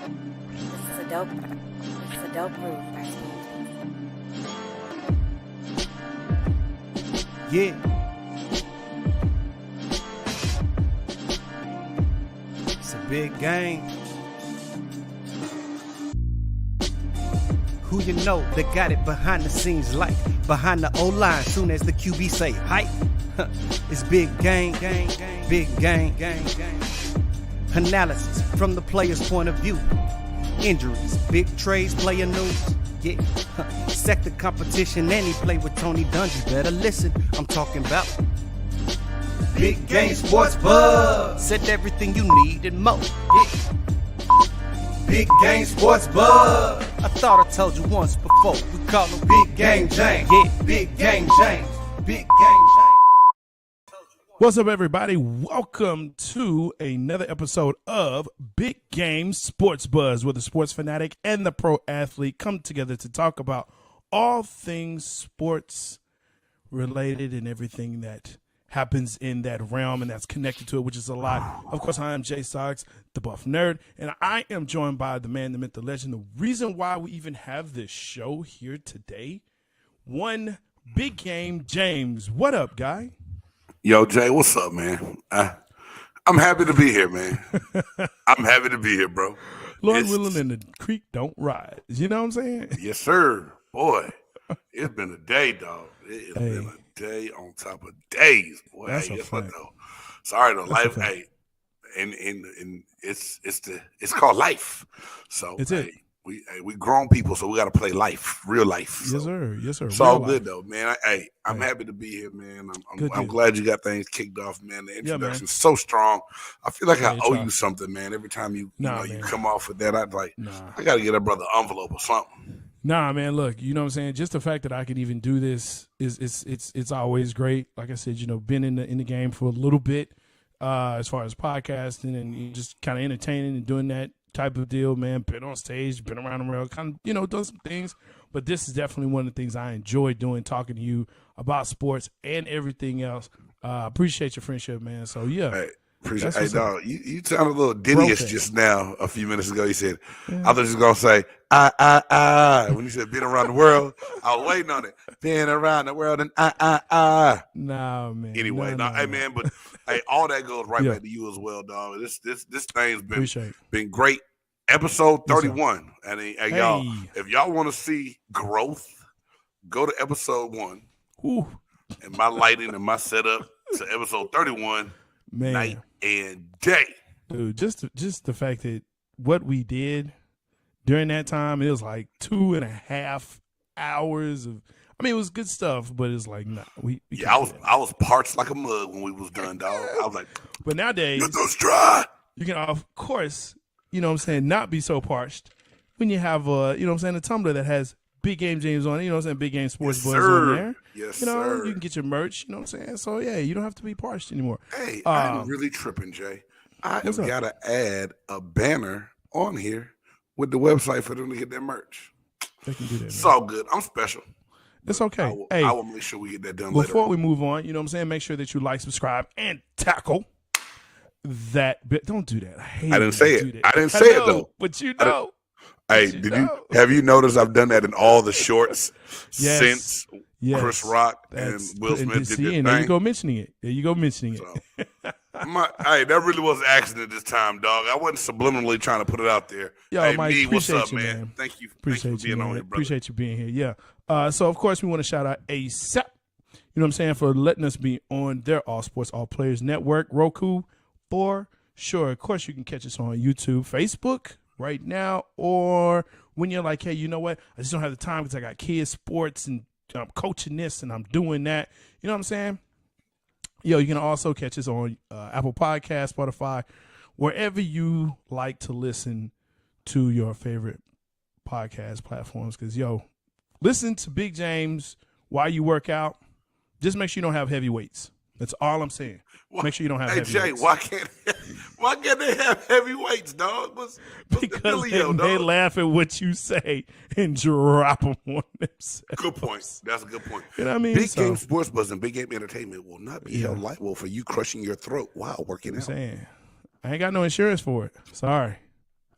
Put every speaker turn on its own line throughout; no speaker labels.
This is a dope move.
Yeah. It's a big game. Who you know that got it behind the scenes like behind the O-line soon as the QB say hype. It's big game, big game. Analysis from the player's point of view. Injuries, big trades, player news. Yeah, sector competition, and he play with Tony Dungy. Better listen, I'm talking about Big Game Sports Buzz. Said everything you need and more. Yeah. Big Game Sports Buzz. I thought I told you once before. We call him Big Game James. Yeah, Big Game James. Big Game James.
What's up, everybody? Welcome to another episode of Big Game Sports Buzz, where the sports fanatic and the pro athlete come together to talk about all things sports related and everything that happens in that realm and that's connected to it, which is a lot. Of course, I am J-Stogs, the buff nerd, and I am joined by the man, the myth, the legend. The reason why we even have this show here today, one Big Game James. What up, guy?
Yo, Jay, what's up, man? I'm happy to be here, man. I'm happy to be here, bro.
Lord willing and the creek don't rise. You know what I'm saying?
Yes, sir. Boy, it's been a day, dog. It's been a day on top of days. Boy,
That's
hey,
a
yes,
fact.
I know. Sorry, though.
That's a
Life,
fact.
hey, and it's called life. So
It's it.
we grown people, so we got to play life, real life.
Yes,
So
sir. Yes, sir.
it's all
Real
good
life.
though, man. I'm happy to be here, man.
Good
I'm
deal.
glad you got things kicked off, man. The
Yeah,
introduction's so strong. I feel like I
Yeah,
owe
try.
you something, man. Every time you
Nah,
you
man.
come off with that, I'd like
Nah.
I gotta get a brother envelope or something.
Nah, man, look, you know what I'm saying? Just the fact that I can even do this is it's always great. Like I said, been in the game for a little bit, as far as podcasting and just kind of entertaining and doing that type of deal, man. Been on stage, been around the world, kind of, done some things. But this is definitely one of the things I enjoy doing, talking to you about sports and everything else. Appreciate your friendship, man. So yeah.
Hey, appreciate
That's
hey
what's up.
dog, you sounded a little Diddy-ish
Broke it.
just now a few minutes ago. You said I was just gonna say I when you said been around the world. I was waiting on it. Been around the world and I.
Nah, man.
Anyway,
Nah,
hey man, but hey, all that goes right
Yeah.
back to you as well, dog. This thing's
Appreciate it.
been great. Episode
Yes, sir.
31. And hey, y'all,
Hey.
if y'all want to see growth, go to episode 1
Ooh,
and my lighting and my setup to episode 31
man.
night and day.
Dude, just the fact that what we did during that time, it was like 2.5 hours of. I mean, it was good stuff, but it's like, nah, we
Yeah,
can't do that.
I was parched like a mug when we was done, dog. I was like,
But nowadays,
get those dry.
you can, of course, not be so parched when you have a tumbler that has Big Game James on it, Big Game Sports
Yes,
Buzz
sir.
on there.
Yes,
You
sir.
can get your merch, So yeah, you don't have to be parched anymore.
Hey, I'm really tripping, Jay. I have
What's up?
got to add a banner on here with the website for them to get their merch.
They can do that.
It's
Man.
all good. I'm special.
It's okay.
I will make sure we get that done later.
Before we move on, make sure that you like, subscribe, and tackle that bit. Don't do that. I hate
I didn't say
when you
it.
do that.
I didn't say it,
know,
though.
But you
I didn't-
know.
Hey,
you know.
have you noticed I've done that in all the shorts
Yes.
since
Yes.
Chris Rock
That's-
and Will Smith did
see,
their
and there you
thing?
go mentioning it.
So, hey, that really was an accident this time, dog. I wasn't subliminally trying to put it out there.
Yo,
hey,
Mike,
me, what's
appreciate
up,
you,
man?
man.
Thank you.
Appreciate
Thank you
you,
for being
man.
on here, brother.
Appreciate you being here. Yeah. So of course we want to shout out ASAP. For letting us be on their All Sports All Players Network, Roku, for sure. Of course, you can catch us on YouTube, Facebook right now, or when you're like, hey, you know what? I just don't have the time because I got kids, sports, and I'm coaching this and I'm doing that. You know what I'm saying? Yo, you can also catch us on Apple Podcasts, Spotify, wherever you like to listen to your favorite podcast platforms. Because, listen to Big James while you work out. Just make sure you don't have heavy weights. That's all I'm saying. Make sure you don't have
Hey,
heavy
Jay,
weights.
why can't they have heavy weights, dog? What's the
Because
dealio,
they
dog?
laugh at what you say and drop them on themselves.
Good point. That's a good point.
You know what I mean?
Big
So,
Game Sports Buzz and Big Game Entertainment will not be held liable for you crushing your throat while working
I'm
out.
saying, I ain't got no insurance for it. Sorry.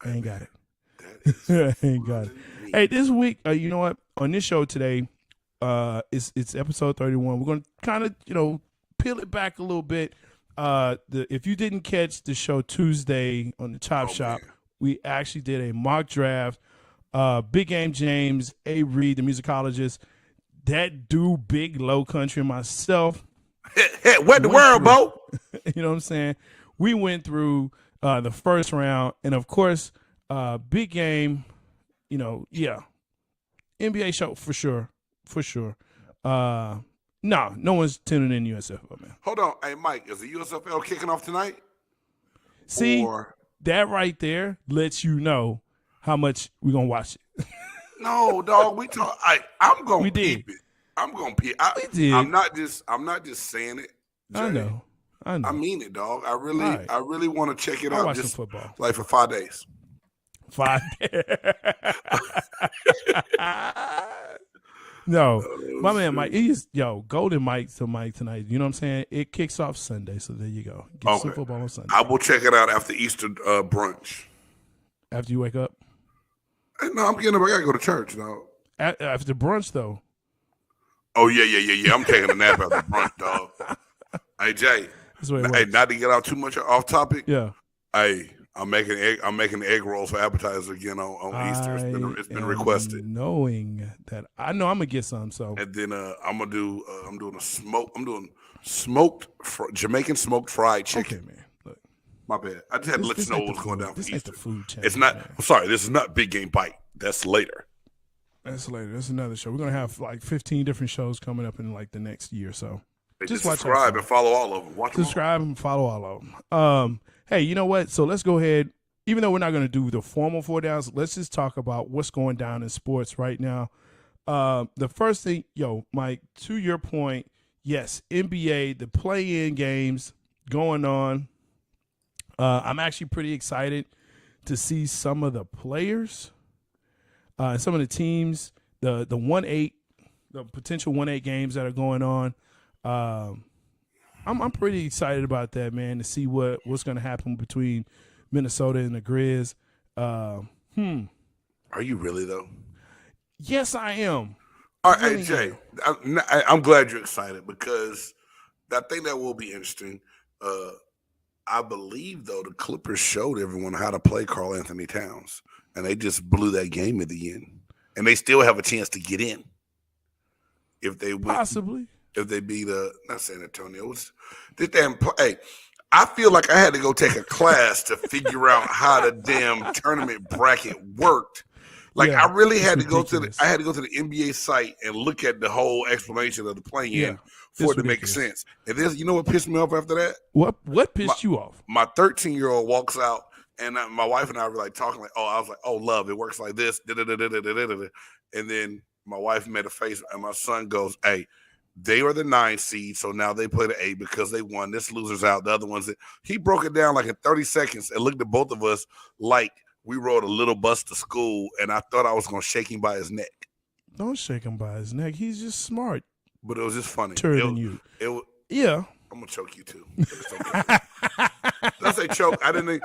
I ain't got it. Ain't got it. Hey, this week, you know what? On this show today, it's episode 31. We're going to kind of, peel it back a little bit. If you didn't catch the show Tuesday on the Chop Shop, we actually did a mock draft. Big Game James, A. Reed, the musicologist, that dude, Big Low Country, and myself.
What the world, Bo?
You know what I'm saying? We went through the first round, and of course, Big Game, NBA show for sure. No one's tuning in USFL, man.
Hold on. Hey, Mike, is the USFL kicking off tonight?
See, that right there lets you know how much we're going to watch it.
No, dog. I'm going to peep it. I'm going to peep. I'm not just saying it. Jay.
I know.
I mean it, dog. I really want to check it out.
Watch football.
Like for 5 days.
5 days. No, my man Mike, Golden Mike to Mike tonight. You know what I'm saying? It kicks off Sunday, so there you go. Get some football on Sunday.
I will check it out after Easter brunch.
After you wake up?
No, I'm getting up. I got to go to church, dog.
After brunch, though?
Oh, yeah. I'm taking a nap after brunch, dog. Hey, Jay. Hey, not to get out too much off topic.
Yeah.
Hey, I'm making egg rolls for appetizer again on Easter. It's been requested.
Knowing that, I know I'm gonna get some. So
and then I'm doing smoked Jamaican smoked fried chicken.
Okay, man. Look,
my bad. I just had to let you know what's going down for Easter.
Ain't the food channel.
It's not. I'm sorry. This is not Big Game Bite. That's later.
That's another show. We're gonna have like 15 different shows coming up in like the next year. So
just subscribe and follow all of them.
Subscribe and follow all of them. Hey, you know what? So let's go ahead. Even though we're not going to do the formal 4 downs, let's just talk about what's going down in sports right now. The first thing, Mike, to your point, yes, NBA, the play-in games going on. I'm actually pretty excited to see some of the players, some of the teams, the potential 1-8 games that are going on. I'm pretty excited about that, man, to see what's going to happen between Minnesota and the Grizz.
Are you really, though?
Yes, I am.
All right, hey, Jay, I'm glad you're excited because I think that will be interesting. I believe, though, the Clippers showed everyone how to play Karl Anthony Towns, and they just blew that game at the end. And they still have a chance to get in if they win.
Possibly.
If they beat not San Antonio, this damn play. I feel like I had to go take a class to figure out how the damn tournament bracket worked. Like I really had to go to the NBA site and look at the whole explanation of the play-in for it to make sense. And this, you know what pissed me off after that?
What pissed you off?
My 13-year-old walks out, and my wife and I were like talking like, I was like, love, it works like this. And then my wife made a face, and my son goes, hey, they are the 9 seed, so now they play the 8 because they won. This loser's out. The other ones, he broke it down like in 30 seconds and looked at both of us like we rode a little bus to school, and I thought I was going to shake him by his neck.
Don't shake him by his neck. He's just smart.
But it was just funny.
Than you.
Yeah. I'm going to choke you, too. Okay. Did I say choke? I didn't think.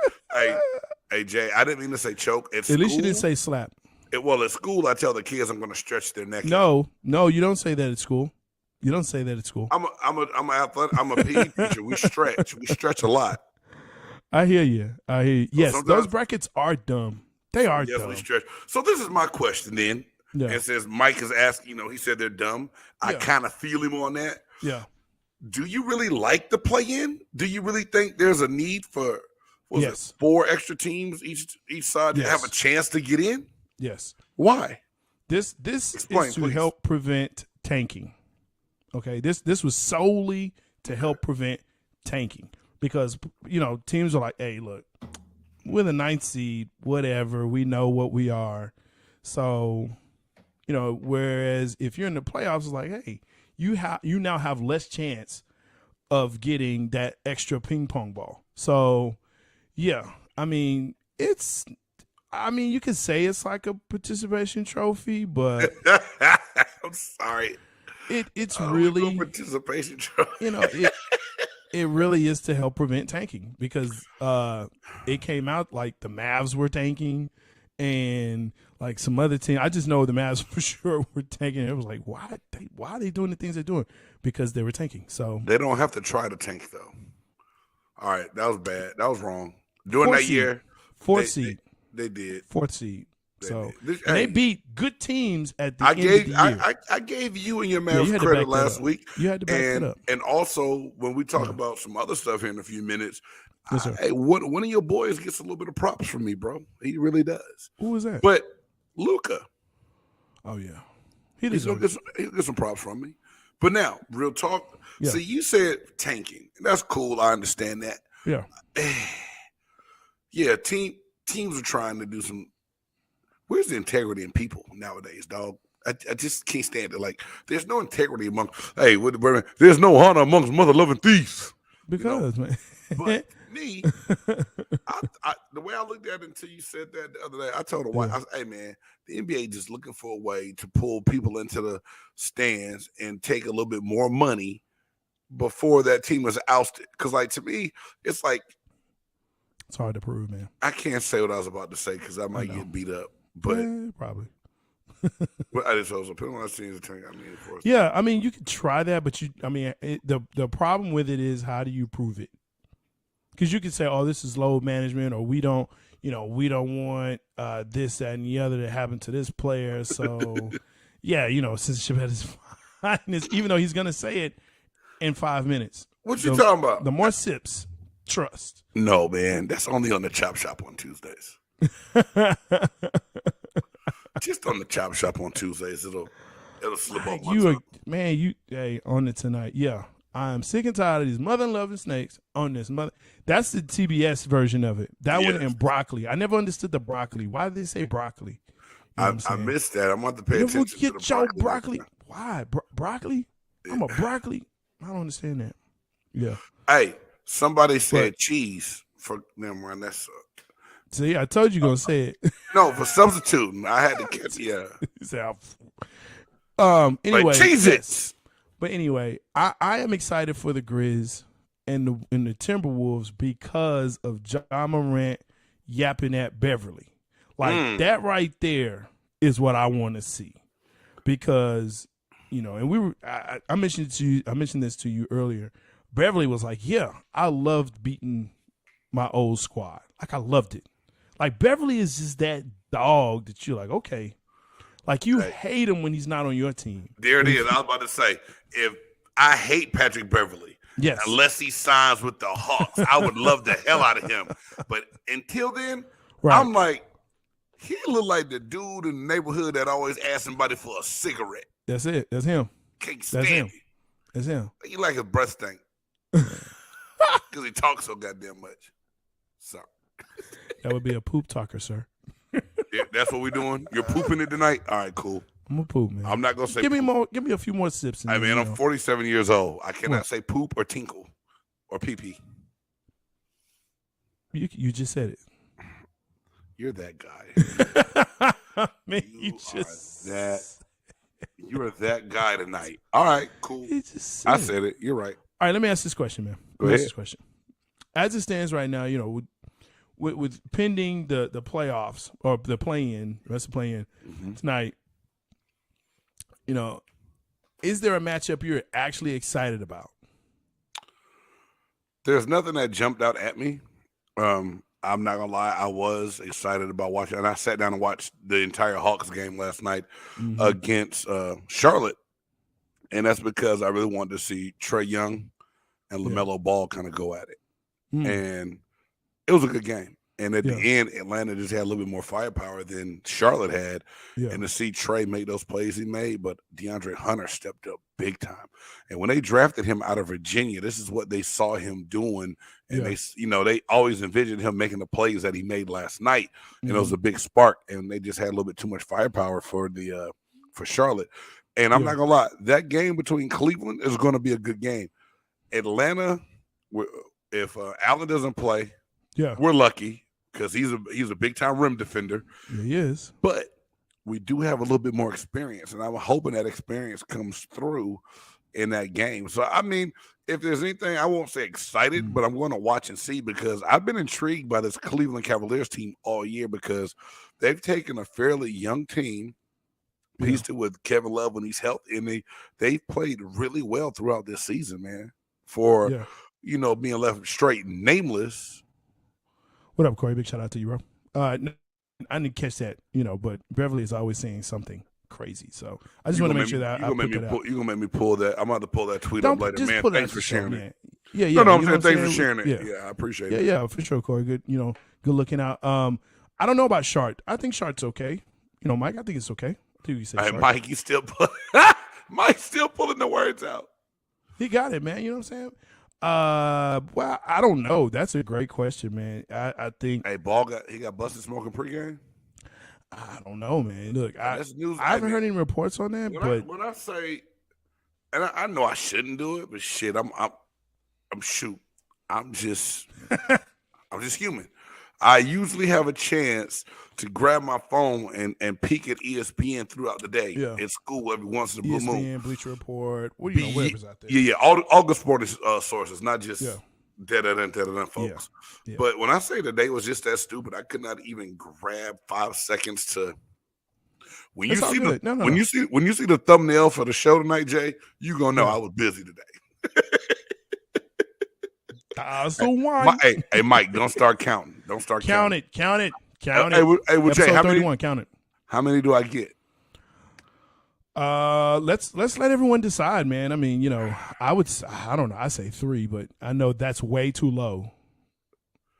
Hey, Jay, I didn't mean to say choke. At
least you didn't say slap.
At school, I tell the kids I'm going to stretch their neck.
No, you don't say that at school. You don't say that at school.
I'm a PE teacher. We stretch a lot.
I hear you. Yes, those brackets are dumb. They are dumb.
We stretch. So this is my question then. Yeah. And since Mike is asking, he said they're dumb. I kind of feel him on that.
Yeah.
Do you really like the play-in? Do you really think there's a need for 4 extra teams each side to have a chance to get in?
Yes.
Why?
This is to help prevent tanking. Okay, this was solely to help prevent tanking because, teams are like, hey, look, we're the 9th seed, whatever. We know what we are. So, whereas if you're in the playoffs, it's like, hey, you now have less chance of getting that extra ping pong ball. So, yeah, you could say it's like a participation trophy, but
I'm sorry.
It's really
participation trophy.
It really is to help prevent tanking because it came out like the Mavs were tanking and like some other team. I just know the Mavs for sure were tanking. It was like, why are they doing the things they're doing? Because they were tanking. So
they don't have to try to tank though. All right, that was bad. That was wrong. During that year,
fourth seed,
they did
fourth seed. So
and
they beat good teams at the end of the year.
I gave you and your Mavs credit last week.
You had to back it up.
And also, when we talk about some other stuff here in a few minutes,
yes, sir.
One of your boys gets a little bit of props from me, bro. He really does.
Who was that?
But Luka.
Oh, yeah.
He'll get some props from me. But now, real talk.
Yeah.
See, you said tanking. That's cool. I understand that.
Yeah.
Yeah, teams are trying to do some. Where's the integrity in people nowadays, dog? I just can't stand it. Like, there's no integrity among. Hey, there's no honor amongst mother-loving thieves.
Because, man.
But me, the way I looked at it until you said that the other day, I told her, I said, hey, man, the NBA just looking for a way to pull people into the stands and take a little bit more money before that team is ousted. Because, like, to me, it's like.
It's hard to prove, man.
I can't say what I was about to say because I might get beat up. But
probably.
But I just was depending on the teams turn.
Yeah, I mean, you could try that, but the problem with it is how do you prove it? Because you could say, "Oh, this is load management," or we don't want this, that, and the other to happen to this player. So, yeah, censorship at its finest, even though he's gonna say it in 5 minutes.
What you talking about?
The more sips, trust.
No, man, that's only on the Chop Shop on Tuesdays. Just on the Chop Shop on Tuesdays, it'll slip off my tongue.
Hey, on it tonight. Yeah, I'm sick and tired of these mother-loving snakes on this mother. That's the TBS version of it. That one and broccoli. I never understood the broccoli. Why did they say broccoli?
I missed that. I'm going to pay attention to the
your broccoli. Why broccoli? I'm a broccoli. I don't understand that. Yeah.
Hey, somebody said cheese for them run. That's
see, I told you gonna say it.
No, for substituting, I had to catch. Yeah.
Anyway,
like Cheez-Its.
But anyway, I am excited for the Grizz and the Timberwolves because of Ja Morant yapping at Beverly. Like that right there is what I want to see. Because, and I mentioned this to you earlier. Beverly was like, yeah, I loved beating my old squad. Like, I loved it. Like, Beverly is just that dog that you're like, okay. Like, you hate him when he's not on your team.
There it is. I was about to say, if I hate Patrick Beverly,
yes,
unless he signs with the Hawks, I would love the hell out of him. But until then,
right.
I'm like, he look like the dude in the neighborhood that always asks somebody for a cigarette.
That's it. That's him.
Can't stand him.
That's him.
He like his breath stink. Because he talks so goddamn much. Sorry.
That would be a poop talker, sir.
Yeah, that's what we're doing? You're pooping it tonight? All right, cool.
I'm gonna poop, man.
I'm not gonna say
give
poop.
me a few more sips.
Hey, man, I'm 47 years old. I cannot say poop or tinkle or pee-pee.
You just said it.
You're that guy.
Man,
you're that guy tonight. All right, cool. I said it. You're right.
All right, let me ask this question, man.
Go ahead.
Ask this question. As it stands right now, with pending the playoffs or the play-in, rest of the play-in tonight, is there a matchup you're actually excited about?
There's nothing that jumped out at me. I'm not gonna lie, I was excited about watching, and I sat down and watched the entire Hawks game last night against Charlotte, and that's because I really wanted to see Trae Young and LaMelo Ball kind of go at it, and it was a good game. And at the end, Atlanta just had a little bit more firepower than Charlotte had. Yeah. And to see Trae make those plays he made, but DeAndre Hunter stepped up big time. And when they drafted him out of Virginia, this is what they saw him doing. And they always envisioned him making the plays that he made last night. And it was a big spark. And they just had a little bit too much firepower for Charlotte. And I'm not gonna lie, that game between Cleveland is going to be a good game. Atlanta, if Allen doesn't play, we're lucky. Because he's a big time rim defender.
Yeah, he is.
But we do have a little bit more experience, and I'm hoping that experience comes through in that game. So I mean, if there's anything, I won't say excited, but I'm going to watch and see because I've been intrigued by this Cleveland Cavaliers team all year because they've taken a fairly young team, pieced it with Kevin Love when he's healthy, and they've played really well throughout this season, man. For being left straight nameless.
What up, Corey? Big shout out to you, bro. I didn't catch that, but Beverly is always saying something crazy. So I just want to make sure that I put that out.
You're going to make me pull that. I'm about to pull that tweet up later. Man, thanks for sharing it.
Yeah.
No, I'm saying thanks for sharing it. Yeah, I appreciate it.
Yeah, for sure, Corey. Good, good looking out. I don't know about Shart. I think Shart's okay. Mike, I think it's okay. I think you say Shart.
Mike, Mike's still pulling the words out.
He got it, man. You know what I'm saying? Well, I don't know. That's a great question, man. I think.
Hey, he got busted smoking pregame.
I don't know, man. Look, I haven't heard any reports on that.
When I say, and I know I shouldn't do it, but shit, I'm just human. I usually have a chance to grab my phone and peek at ESPN throughout the day in school every once in a blue moon.
ESPN, Bleacher Report, whatever's out there.
Yeah. All good sports sources, not just da-da-da folks.
Yeah.
But when I say the day was just that stupid, I could not even grab 5 seconds to. When you see when you see the thumbnail for the show tonight, Jay, you gonna know I was busy today. Hey, Mike, don't start counting. Don't start counting.
Count it.
Hey, Jay,
how 31, count it.
How many do I get?
Let's let everyone decide, man. I mean, I don't know. I say 3, but I know that's way too low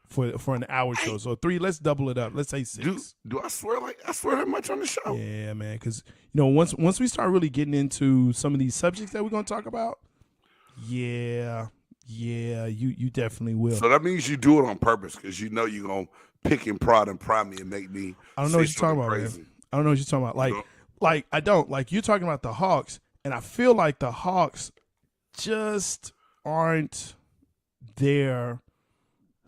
for an hour show. So 3, let's double it up. Let's say 6.
Do I swear that much on the show?
Yeah, man. Because once we start really getting into some of these subjects that we're gonna talk about, you definitely will.
So that means you do it on purpose because you're gonna pick and prod and prime me and make me.
I don't know what you're talking about, man. I don't know what you're talking about. Like I don't like you're talking about the Hawks, and I feel like the Hawks just aren't there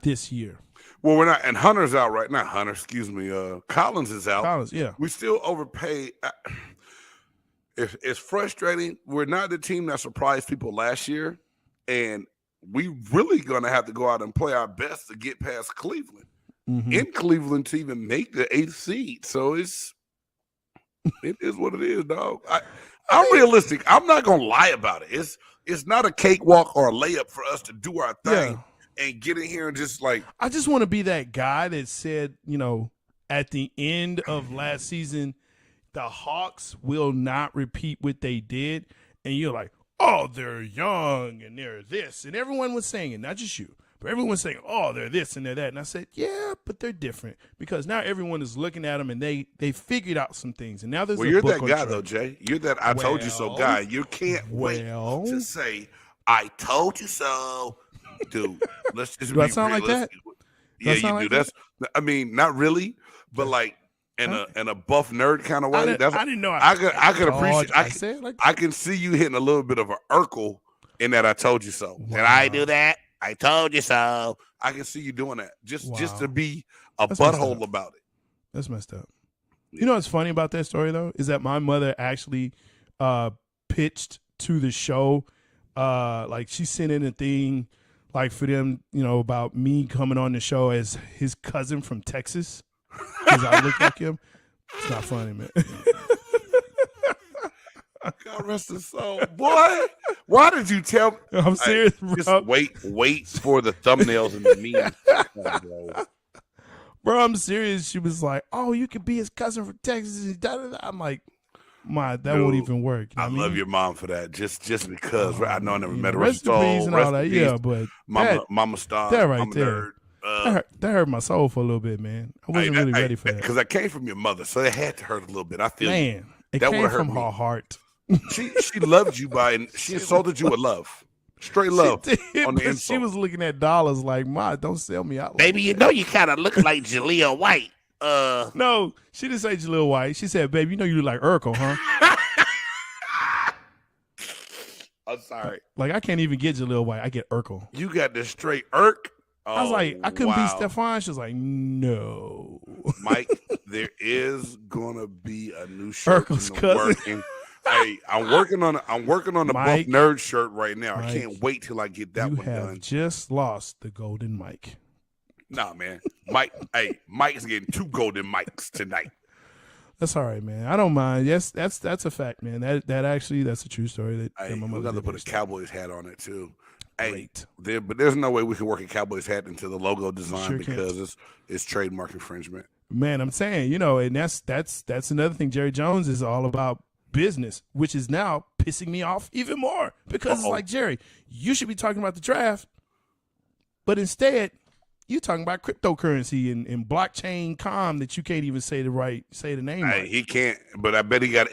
this year.
Well, we're not, and Hunter's out right now. Hunter, excuse me. Collins is out.
Collins, yeah.
We still overpay. It's frustrating. We're not the team that surprised people last year, and we really gonna have to go out and play our best to get past Cleveland. In Cleveland to even make the 8th seed. So it is what it is, dog. I'm realistic. I'm not gonna lie about it. It's not a cakewalk or a layup for us to do our thing and get in here and just like.
I just want to be that guy that said, at the end of last season, the Hawks will not repeat what they did, and you're like, oh, they're young and they're this, and everyone was saying it, not just you. But everyone's saying, oh, they're this and they're that. And I said, yeah, but they're different because now everyone is looking at them and they figured out some things. And now there's
you're that guy, though, Jay. You're that I told you so guy. You can't wait to say, I told you so. Dude, let's just
do I sound like that?
Yeah, you do. Like that's, I mean, not really, but like in a buff nerd kind of way.
I didn't know.
I could appreciate. I can see you hitting a little bit of an Urkel in that I told you so.
Wow.
Did I do that? I told you so. I can see you doing that just to be that's butthole about it.
That's messed up. Yeah. You know what's funny about that story though is that my mother actually pitched to the show, like she sent in a thing, like for them, about me coming on the show as his cousin from Texas because I look like him. It's not funny, man.
God rest his soul, boy. Why did you tell me?
I'm serious, bro.
Just wait for the thumbnails and the memes.
Bro, I'm serious. She was like, "Oh, you could be his cousin from Texas." I'm like, that won't even work.
I love your mom for that. Just because I know I never met her.
Rest in peace and all that. Yeah, but
Mama Star,
that right
Mama
there.
Nerd.
That hurt my soul for a little bit, man. I wasn't really ready for that
because I came from your mother, so it had to hurt a little bit. I feel
it that came from her heart.
She loved you she insulted you with love. Straight love on the insult.
She was looking at dollars like, Ma, don't sell me out.
Baby, you know you kind of look like Jaleel White.
No, she didn't say Jaleel White. She said, baby, you know you look like Urkel, huh?
I'm sorry.
Like, I can't even get Jaleel White. I get Urkel.
You got the straight Urk?
I was like, I couldn't be Stephon. She was like, no.
Mike, there is going to be a new shirt
Urkel's cousin.
Hey, I'm working on the
Mike,
Buff Nerd shirt right now.
Mike,
I can't wait till I get that
you
one
have
done.
just lost the golden mic.
Nah, man. Mike's getting 2 golden mics tonight.
That's all right, man. I don't mind. Yes, that's a fact, man. That's a true story. That
Hey,
my
we
mother
got to
did
put a
yesterday.
Cowboys hat on it too. Hey,
Great.
but there's no way we can work a Cowboys hat into the logo design
Sure can't.
because it's trademark infringement.
Man, I'm saying, and that's another thing. Jerry Jones is all about business, which is now pissing me off even more because it's like, Jerry, you should be talking about the draft, but instead you're talking about cryptocurrency and blockchain that you can't even say the name
Hey,
right.
he can't, but I bet he got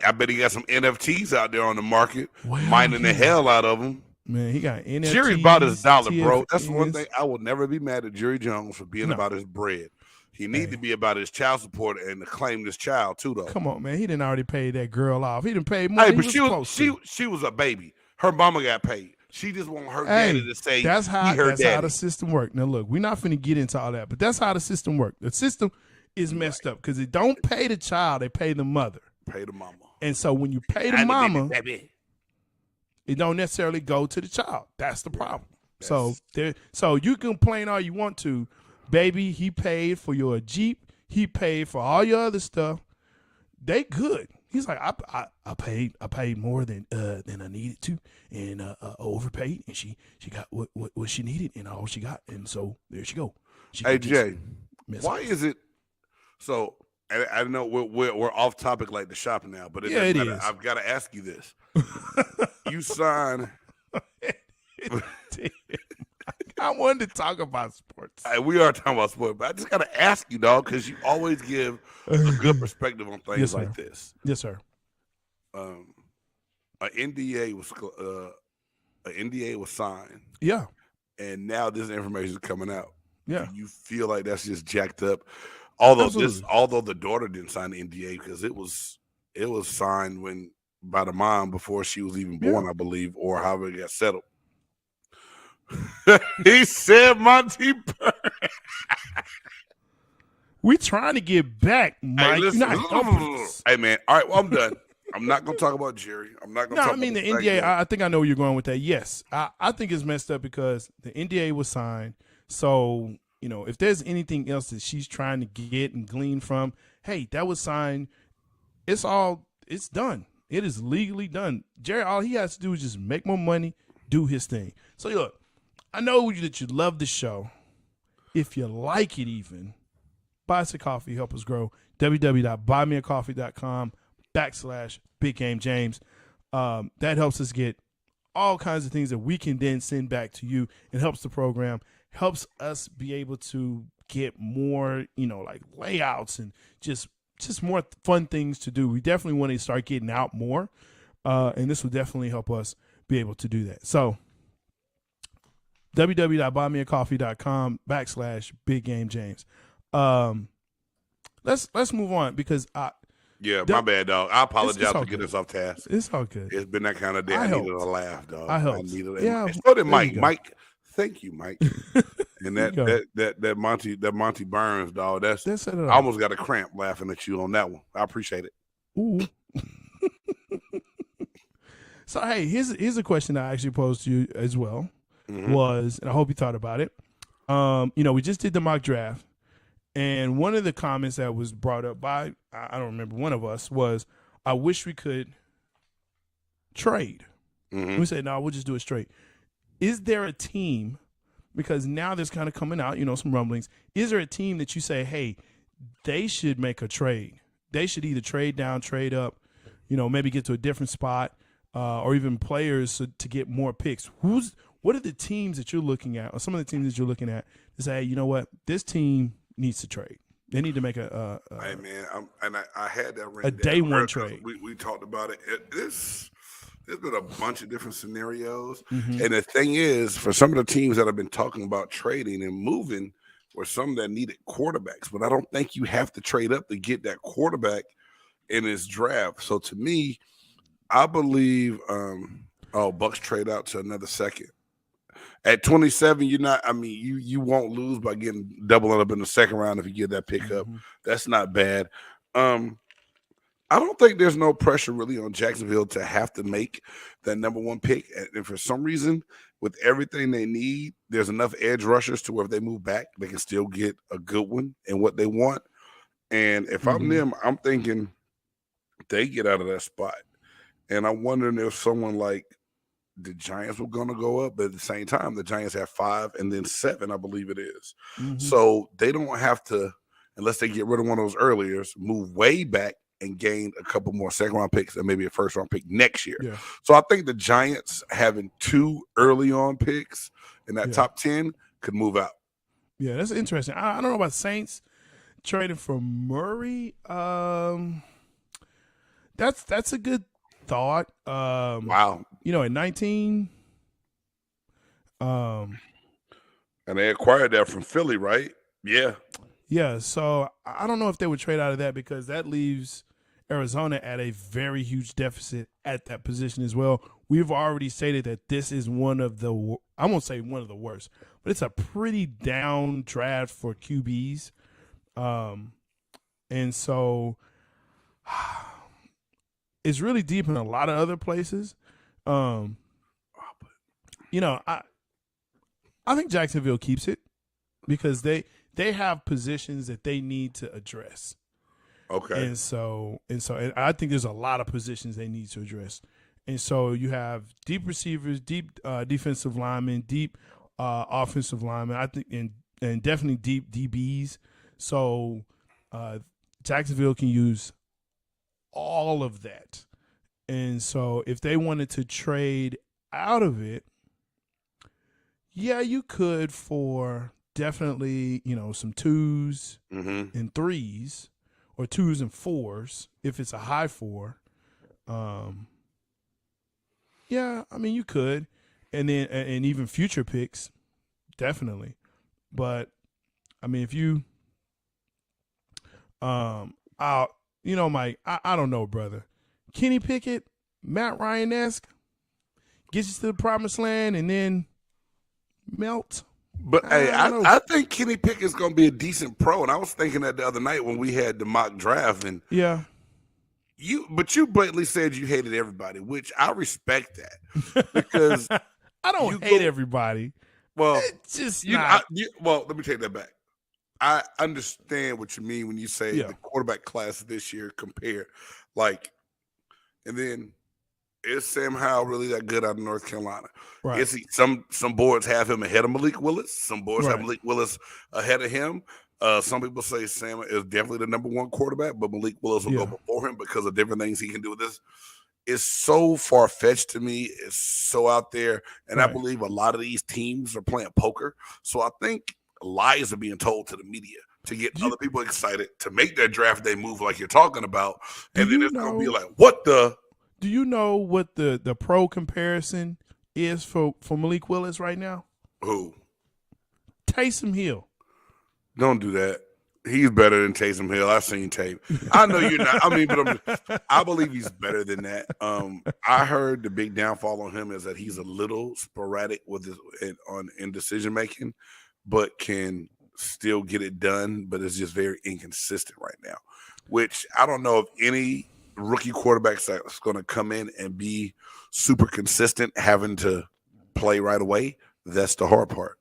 some NFTs out there on the market,
Well,
mining the hell out of them.
Man, he got NFTs.
Jerry's about his dollar, bro. That's
TFNs.
one thing I will never be mad at Jerry Jones for being about his bread. He need to be about his child support and to claim this child too, though.
Come on, man. He didn't already pay that girl off. He didn't pay more.
Hey,
than
but
he was supposed to.
she was a baby. Her mama got paid. She just want her daddy to say
that's how
daddy.
the system works. Now look, we're not finna get into all that, but that's how the system works. The system is messed up because it don't pay the child, they pay the mother.
Pay the mama.
And so when you pay the mama, it don't necessarily go to the child. That's the problem. So you can complain all you want to, baby. He paid for your Jeep. He paid for all your other stuff. They good. He's like, I paid more than I needed to, and overpaid, and she got what she needed and all she got, and so there she go.
Hey Jay, why is it so? I know we're off topic like the shopping now, but
it is.
I've got to ask you this: you sign.
I wanted to talk about sports.
We are talking about sports, but I just got to ask you, dog, because you always give a good perspective on things like this.
Yes, sir.
An NDA was signed.
Yeah.
And now this information is coming out.
Yeah.
Do you feel like that's just jacked up? Although the daughter didn't sign the NDA because it was signed by the mom before she was even born, I believe, or however it got settled. He said Monty Burns.
We trying to get back, Mike.
Hey, listen, hey man. All right, well, I'm done. I'm not gonna talk about Jerry. I'm not gonna talk about
the NDA, I think I know where you're going with that. Yes. I think it's messed up because the NDA was signed. So, if there's anything else that she's trying to get and glean from, hey, that was signed. It's done. It is legally done. Jerry, all he has to do is just make more money, do his thing. So look, I know that you love the show. If you like it even, buy us a coffee, help us grow. www.buymeacoffee.com/BigGameJames. That helps us get all kinds of things that we can then send back to you. It helps the program, helps us be able to get more, like layouts and just more fun things to do. We definitely want to start getting out more, and this will definitely help us be able to do that. So www.buymeacoffee.com/BigGameJames. Let's move on because
my bad, dog. I apologize for getting us off task.
It's all good.
It's been that kind of day. I needed a laugh, dog.
I helped.
So did Mike. Mike, thank you, Mike. And that Monty Burns, dog. I almost got a cramp laughing at you on that one. I appreciate it.
Ooh. So hey, here's a question I actually posed to you as well. Was, and I hope you thought about it. We just did the mock draft, and one of the comments that was brought up by, I don't remember, one of us was, I wish we could trade. We said, no, we'll just do it straight. Is there a team, because now there's kind of coming out, some rumblings, is there a team that you say, hey, they should make a trade? They should either trade down, trade up, maybe get to a different spot, or even players to get more picks. What are the teams that you're looking at, or some of the teams that you're looking at, to say, hey, you know what, this team needs to trade. They need to make
hey man, I had that
a day one trade.
We talked about it. There's been a bunch of different scenarios, and the thing is, for some of the teams that have been talking about trading and moving, were some that needed quarterbacks. But I don't think you have to trade up to get that quarterback in this draft. So to me, I believe, Bucks trade out to another second. At 27, you won't lose by getting doubling up in the second round if you get that pick up. That's not bad. I don't think there's no pressure really on Jacksonville to have to make that number one pick. And for some reason, with everything they need, there's enough edge rushers to where if they move back, they can still get a good one and what they want. And if I'm them, I'm thinking they get out of that spot. And I'm wondering if someone like the Giants were going to go up, but at the same time, the Giants have 5 and then 7, I believe it is. So they don't have to, unless they get rid of one of those earliers, move way back and gain a couple more second-round picks and maybe a first-round pick next year.
Yeah.
So I think the Giants having 2 early-on picks in that top 10 could move out.
Yeah, that's interesting. I don't know about Saints trading for Murray. That's a good thought.
Wow.
At 19.
And they acquired that from Philly, right? Yeah.
Yeah, so I don't know if they would trade out of that because that leaves Arizona at a very huge deficit at that position as well. We've already stated that this is one of the – I won't say one of the worst, but it's a pretty down draft for QBs. And so it's really deep in a lot of other places. I think Jacksonville keeps it because they have positions that they need to address.
Okay.
And I think there's a lot of positions they need to address. And so you have deep receivers, deep defensive linemen, deep offensive linemen, I think, and definitely deep DBs. So Jacksonville can use all of that. And so if they wanted to trade out of it, yeah, you could for definitely, some 2s and 3s or 2s and 4s if it's a high 4. Yeah, I mean, you could. And then and even future picks, definitely. But, I mean, if you Mike, I don't know, brother. Kenny Pickett, Matt Ryan-esque, gets you to the promised land and then melt.
But hey, I think Kenny Pickett's going to be a decent pro, and I was thinking that the other night when we had the mock draft, and you blatantly said you hated everybody, which I respect that because
I don't hate everybody.
Well,
it's just
let me take that back. I understand what you mean when you say the quarterback class this year compared, and then is Sam Howell really that good out of North Carolina?
Right.
Is he? Some boards have him ahead of Malik Willis. Some boards have Malik Willis ahead of him. Some people say Sam is definitely the number one quarterback, but Malik Willis will go before him because of different things he can do with this. It's so far-fetched to me. It's so out there. And I believe a lot of these teams are playing poker. So I think lies are being told to the media to get other people excited to make their draft day move like you're talking about. And then it's going to be like, what the?
Do you know what the pro comparison is for Malik Willis right now?
Who?
Taysom Hill.
Don't do that. He's better than Taysom Hill. I've seen tape. I know you're not. I mean, but I believe he's better than that. I heard the big downfall on him is that he's a little sporadic with in decision making, but can still get it done. But it's just very inconsistent right now. Which I don't know if any rookie quarterback that's going to come in and be super consistent, having to play right away. That's the hard part.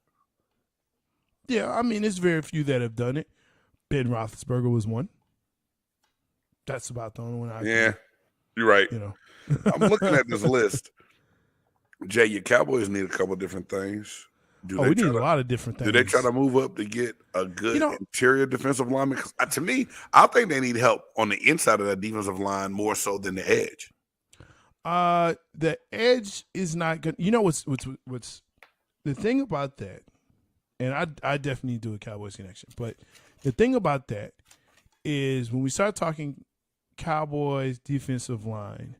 Yeah, I mean, there's very few that have done it. Ben Roethlisberger was one. That's about the only one I can.
Yeah, you're right. I'm looking at this list. Jay, your Cowboys need a couple different things.
We need a lot of different things.
Do they try to move up to get a good interior defensive lineman? Because to me, I think they need help on the inside of that defensive line more so than the edge.
The edge is not good. You know what's the thing about that, and I definitely do a Cowboys connection, but the thing about that is when we start talking Cowboys defensive line,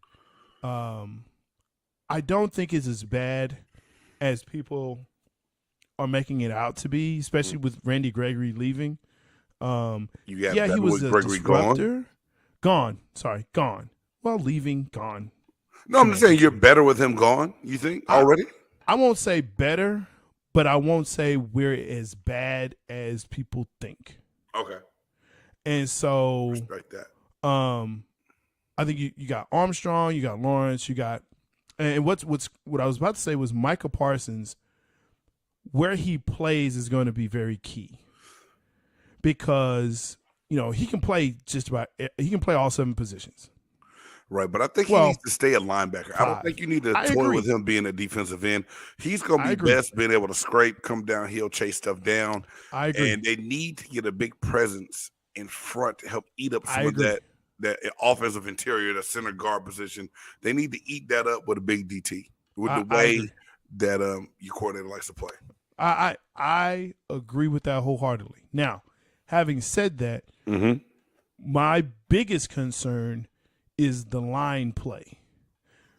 I don't think it's as bad as people are making it out to be, especially with Randy Gregory leaving. He was a
Gregory
disruptor. Gone. Well, leaving, gone.
No, I'm just saying you're better with him gone, you think, already?
I won't say better, but I won't say we're as bad as people think.
Okay.
And so
respect that.
I think you got Armstrong, you got Lawrence, you got, and what I was about to say was Micah Parsons. Where he plays is going to be very key because he can play all 7 positions.
Right, but I think he needs to stay a linebacker. 5. I don't think you need to toy with him being a defensive end. He's going to be best being able to scrape, come downhill, chase stuff down.
I agree.
And they need to get a big presence in front to help eat up some of that offensive interior, the center guard position. They need to eat that up with a big DT with the way that your coordinator likes to play.
I agree with that wholeheartedly. Now, having said that, my biggest concern is the line play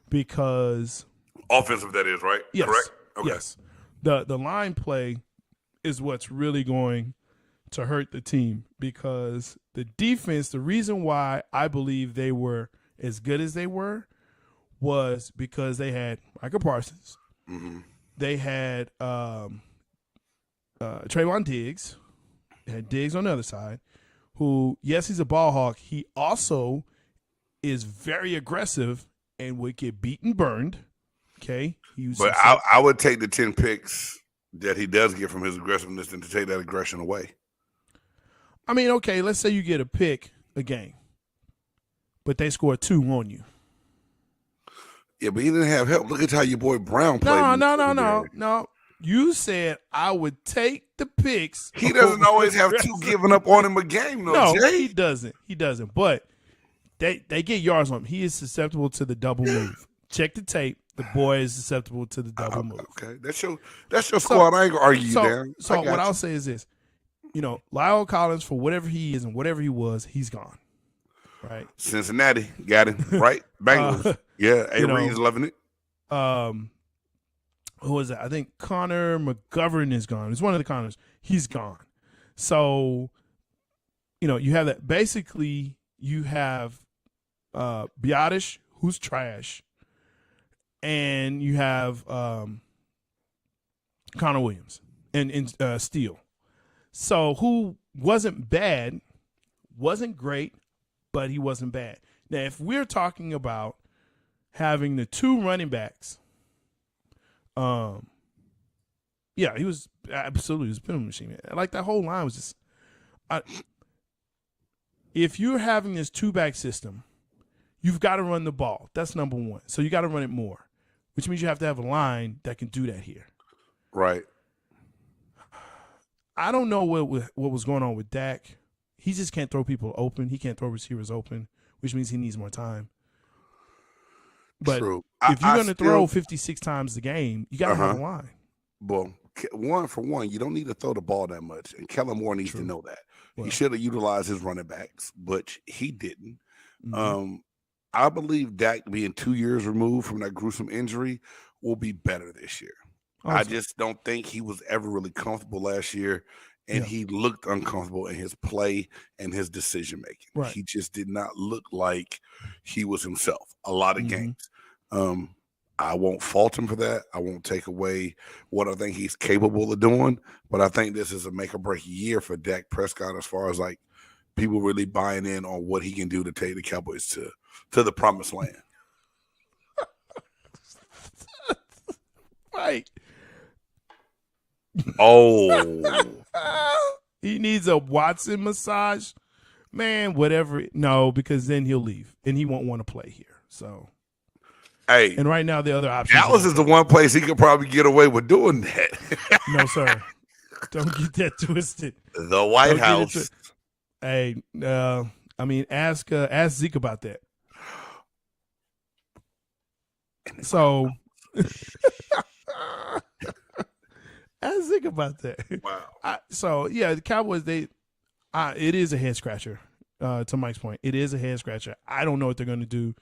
because
offensive, that is, right?
Yes,
correct? Okay.
Yes. The line play is what's really going to hurt the team because the defense, the reason why I believe they were as good as they were was because they had Micah Parsons. They had Trayvon Diggs. They had Diggs on the other side, who, yes, he's a ball hawk. He also is very aggressive and would get beaten, burned. Okay,
but I would take the 10 picks that he does get from his aggressiveness and to take that aggression away.
I mean, okay, let's say you get a pick a game, but they score 2 on you.
Yeah, but he didn't have help. Look at how your boy Brown played.
No. You said I would take the picks.
He doesn't always have 2 giving up on him a game, though.
No,
Jay.
he doesn't. But they get yards on him. He is susceptible to the double move. Check the tape. The boy is susceptible to the double move.
Okay, that's your squad. I ain't gonna argue you down.
So what I'll say is this: Lyle Collins, for whatever he is and whatever he was, he's gone. Right?
Cincinnati got him right. Bengals, yeah. Reed's loving it.
Who was that? I think Connor McGovern is gone. He's one of the Connors. He's gone. So, you have that. Basically, you have Biotish, who's trash, and you have Connor Williams and Steele. So, who wasn't bad, wasn't great, but he wasn't bad. Now, if we're talking about having the 2 running backs, he was absolutely a penalty machine, man. Like that whole line was just. If you're having this 2-back system, you've got to run the ball. That's number 1. So you got to run it more, which means you have to have a line that can do that here.
Right.
I don't know what was going on with Dak. He just can't throw people open. He can't throw receivers open, which means he needs more time. But
True.
If you're going to throw 56 times the game, you got to have a line.
Well, 1 for 1, you don't need to throw the ball that much. And Kellen Moore needs to know that. Well, he should have utilized his running backs, but he didn't. I believe Dak, being 2 years removed from that gruesome injury, will be better this year. Awesome. I just don't think he was ever really comfortable last year, and he looked uncomfortable in his play and his decision making.
Right.
He just did not look like he was himself a lot of games. I won't fault him for that. I won't take away what I think he's capable of doing, but I think this is a make or break year for Dak Prescott as far as like people really buying in on what he can do to take the Cowboys to the promised land.
Right.
Oh.
He needs a Watson massage. Man, whatever. No, because then he'll leave and he won't want to play here. So.
Hey,
and right now the other option.
Dallas is the one place he could probably get away with doing that.
No, sir. Don't get that twisted.
The White House.
Hey, ask Zeke about that. So, ask Zeke about that.
Wow.
The Cowboys. It is a head scratcher. To Mike's point, it is a head scratcher. I don't know what they're going to do.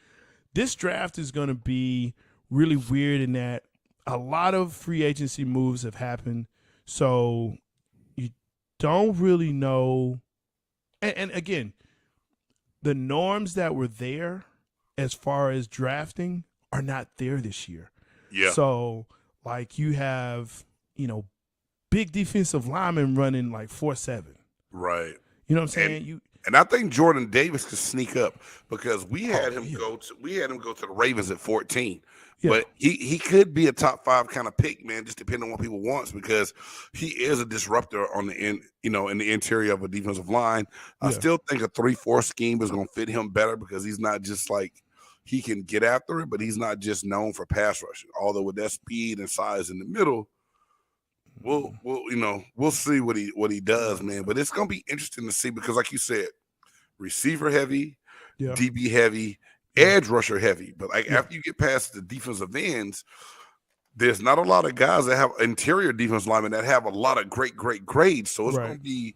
This draft is going to be really weird in that a lot of free agency moves have happened. So you don't really know. And again, the norms that were there as far as drafting are not there this year.
Yeah.
So like you have, big defensive linemen running like 4.7.
Right.
You know what I'm saying?
And I think Jordan Davis could sneak up because we had him
yeah.
go to the Ravens at 14.
Yeah.
But he could be a top 5 kind of pick, man, just depending on what people wants, because he is a disruptor on the end, in the interior of a defensive line. I still think a 3-4 scheme is going to fit him better because he's not just like he can get after it, but he's not just known for pass rushing. Although with that speed and size in the middle, we'll see what he does, man. But it's going to be interesting to see because, like you said, receiver heavy, DB heavy, edge rusher heavy. But after you get past the defensive ends, there's not a lot of guys that have interior defense linemen that have a lot of great grades. So it's going to be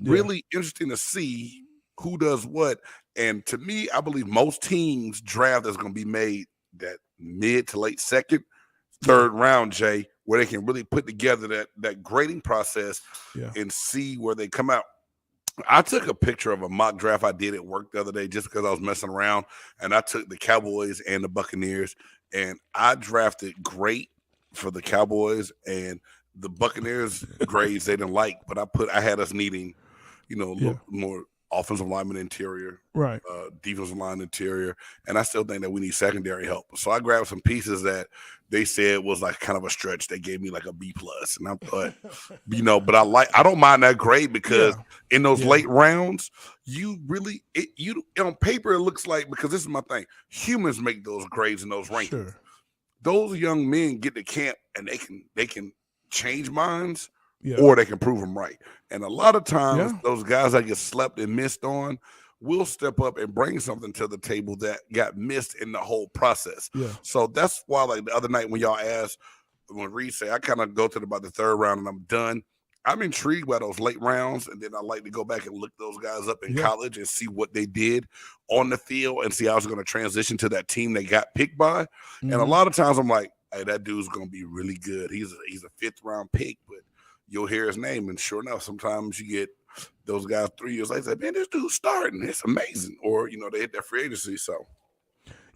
really interesting to see who does what. And to me, I believe most teams draft is going to be made that mid to late second, third round, Jay, where they can really put together that grading process and see where they come out. I took a picture of a mock draft I did at work the other day just because I was messing around, and I took the Cowboys and the Buccaneers, and I drafted great for the Cowboys, and the Buccaneers grades they didn't like, but I had us needing, a little more offensive lineman interior,
right?
Defensive line interior, and I still think that we need secondary help. So I grabbed some pieces that they said was like kind of a stretch. They gave me like a B+, and I thought, but I don't mind that grade because in those late rounds, you really on paper it looks like, because this is my thing, humans make those grades and those rankings.
Sure.
Those young men get to camp and they can change minds. Or they can prove them right. And a lot of times, those guys that get slept and missed on will step up and bring something to the table that got missed in the whole process. So that's why, like the other night when y'all asked, when Reed said, I kind of go to about the third round and I'm done. I'm intrigued by those late rounds, and then I like to go back and look those guys up in college and see what they did on the field and see how it's going to transition to that team they got picked by. And a lot of times I'm like, hey, that dude's going to be really good. He's a 5th round pick, but you'll hear his name, and sure enough, sometimes you get those guys 3 years later, man, this dude's starting. It's amazing. Or, they hit that free agency. So,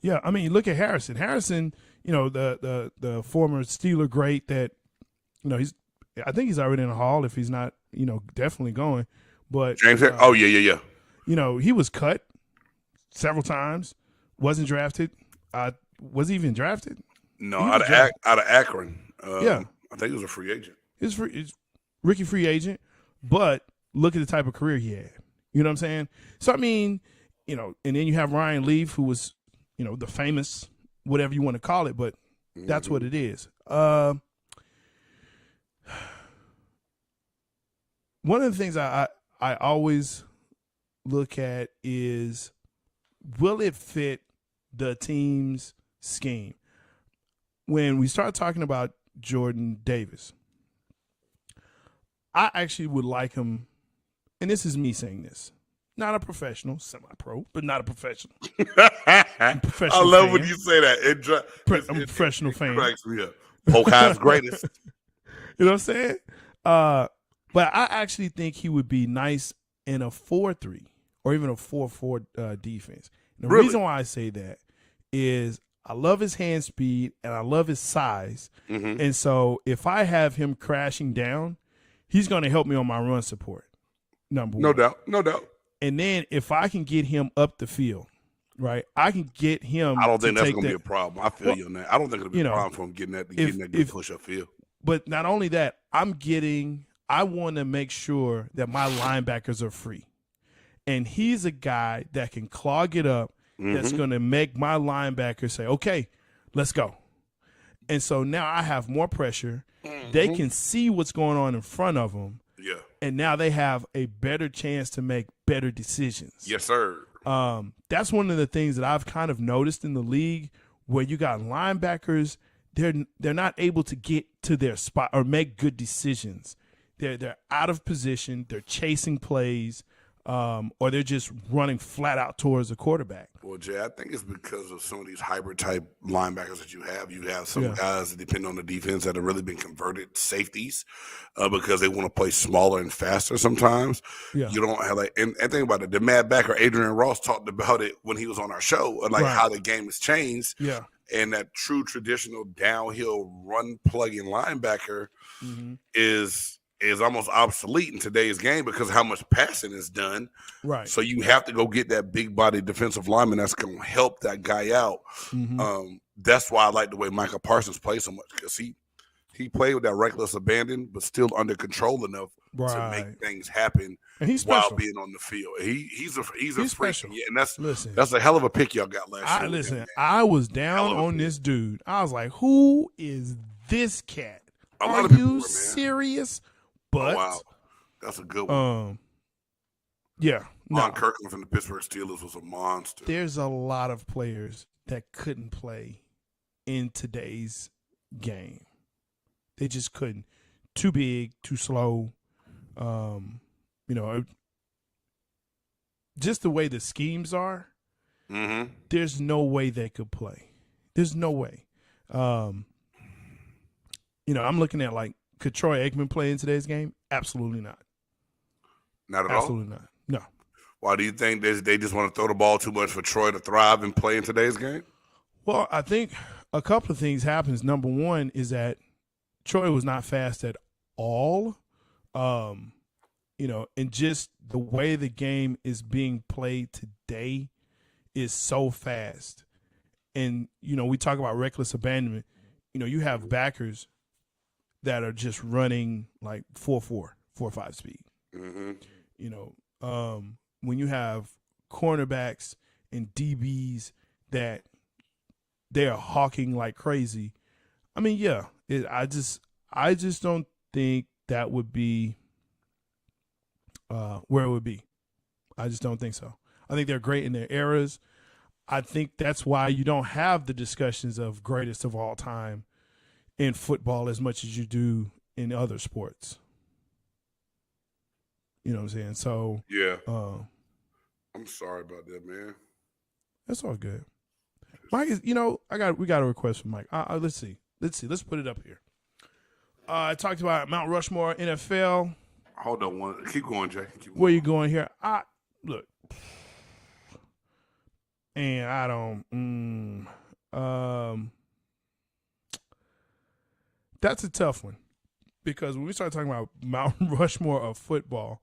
yeah, I mean, look at Harrison. Harrison, the former Steeler great that, I think he's already in the Hall if he's not, definitely going. But
James,
he was cut several times, wasn't drafted. Was he even drafted?
No, out of Akron.
I
think he was a free agent.
He's rookie free agent, but look at the type of career he had. You know what I'm saying? So, I mean, and then you have Ryan Leaf, who was, the famous, whatever you want to call it, but that's what it is. One of the things I always look at is, will it fit the team's scheme? When we start talking about Jordan Davis, I actually would like him, and this is me saying this, not a professional, semi-pro, but not a professional. I
love when you say that.
I'm a professional fan.
Cracks me up. Pokeye's greatest.
You know what I'm saying? But I actually think he would be nice in a 4-3 or even a 4-4 defense. And the reason why I say that is I love his hand speed and I love his size. And so if I have him crashing down, he's going to help me on my run support, number one.
No doubt.
And then if I can get him up the field, right, I can get him.
I don't think that's going to be a problem. I feel you on that. I don't think it'll be a problem for him getting that good push up field.
But not only that, I want to make sure that my linebackers are free. And he's a guy that can clog it up, that's going to make my linebackers say, okay, let's go. And so now I have more pressure. They can see what's going on in front of them.
Yeah.
And now they have a better chance to make better decisions.
Yes, sir.
That's one of the things that I've kind of noticed in the league, where you got linebackers, they're not able to get to their spot or make good decisions. They're out of position, they're chasing plays, or they're just running flat out towards the quarterback.
Well, Jay, I think it's because of some of these hybrid type linebackers that you have. You have some guys that depend on the defense that have really been converted safeties because they want to play smaller and faster sometimes. You don't have and think about it. The mad backer Adrian Ross talked about it when he was on our show, and how the game has changed.
Yeah.
And that true traditional downhill run plugging linebacker is is almost obsolete in today's game because of how much passing is done.
Right.
So you have to go get that big body defensive lineman that's going to help that guy out.
Mm-hmm.
That's why I like the way Micah Parsons plays so much, because he played with that reckless abandon, but still under control enough to make things happen
and he's
while being on the field. He's a freak.
special.
Yeah, and that's a hell of a pick y'all got last year.
Listen, I was down on this dude. I was like, who is this cat? Are you serious? But
wow, that's a good one.
Yeah.
Ron Kirkland from the Pittsburgh Steelers was a monster.
There's a lot of players that couldn't play in today's game. They just couldn't. Too big, too slow. Just the way the schemes are, there's no way they could play. There's no way. I'm looking at could Troy Aikman play in today's game? Absolutely not.
Not at all?
Absolutely not. No.
Why do you think they just want to throw the ball too much for Troy to thrive and play in today's game?
Well, I think a couple of things happens. Number one is that Troy was not fast at all. And just the way the game is being played today is so fast. And, we talk about reckless abandonment. You have backers that are just running 4.4, 4.5 speed.
Mm-hmm.
When you have cornerbacks and DBs that they are hawking like crazy. I mean, yeah, I just don't think that would be where it would be. I just don't think so. I think they're great in their eras. I think that's why you don't have the discussions of greatest of all time in football as much as you do in other sports. You know what I'm saying? So
yeah, I'm sorry about that, man.
That's all good. Mike is, we got a request from Mike. Let's see. Let's put it up here. I talked about Mount Rushmore NFL.
Hold on one. Keep going, Jay.
Where you going here? Look. And I don't. That's a tough one, because when we start talking about Mount Rushmore of football,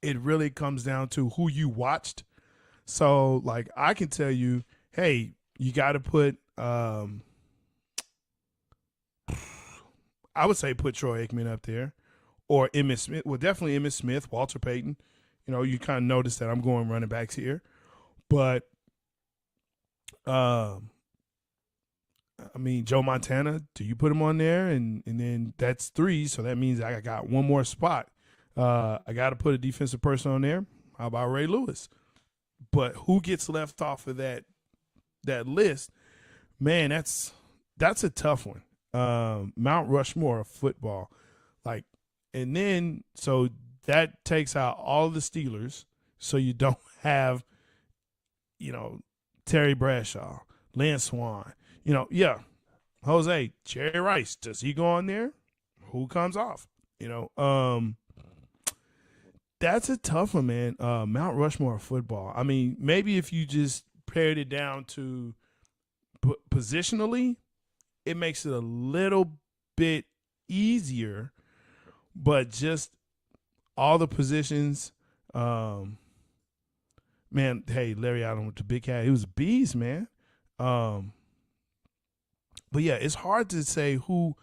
it really comes down to who you watched. So, I can tell you, hey, you got to put. I would say put Troy Aikman up there, or Emmitt Smith. Well, definitely Emmitt Smith, Walter Payton. You kind of notice that I'm going running backs here, but Joe Montana. Do you put him on there, and then that's 3, so that means I got one more spot. I got to put a defensive person on there. How about Ray Lewis? But who gets left off of that list? Man, that's a tough one. Mount Rushmore of football, and then so that takes out all the Steelers, so you don't have, Terry Bradshaw, Lance Swan, Jose, Jerry Rice. Does he go on there? Who comes off? That's a tough one, man. Mount Rushmore of football. I mean, maybe if you just pared it down to positionally, it makes it a little bit easier, but just all the positions, man, hey, Larry Allen with the big hat, he was a beast, man. But yeah, it's hard to say who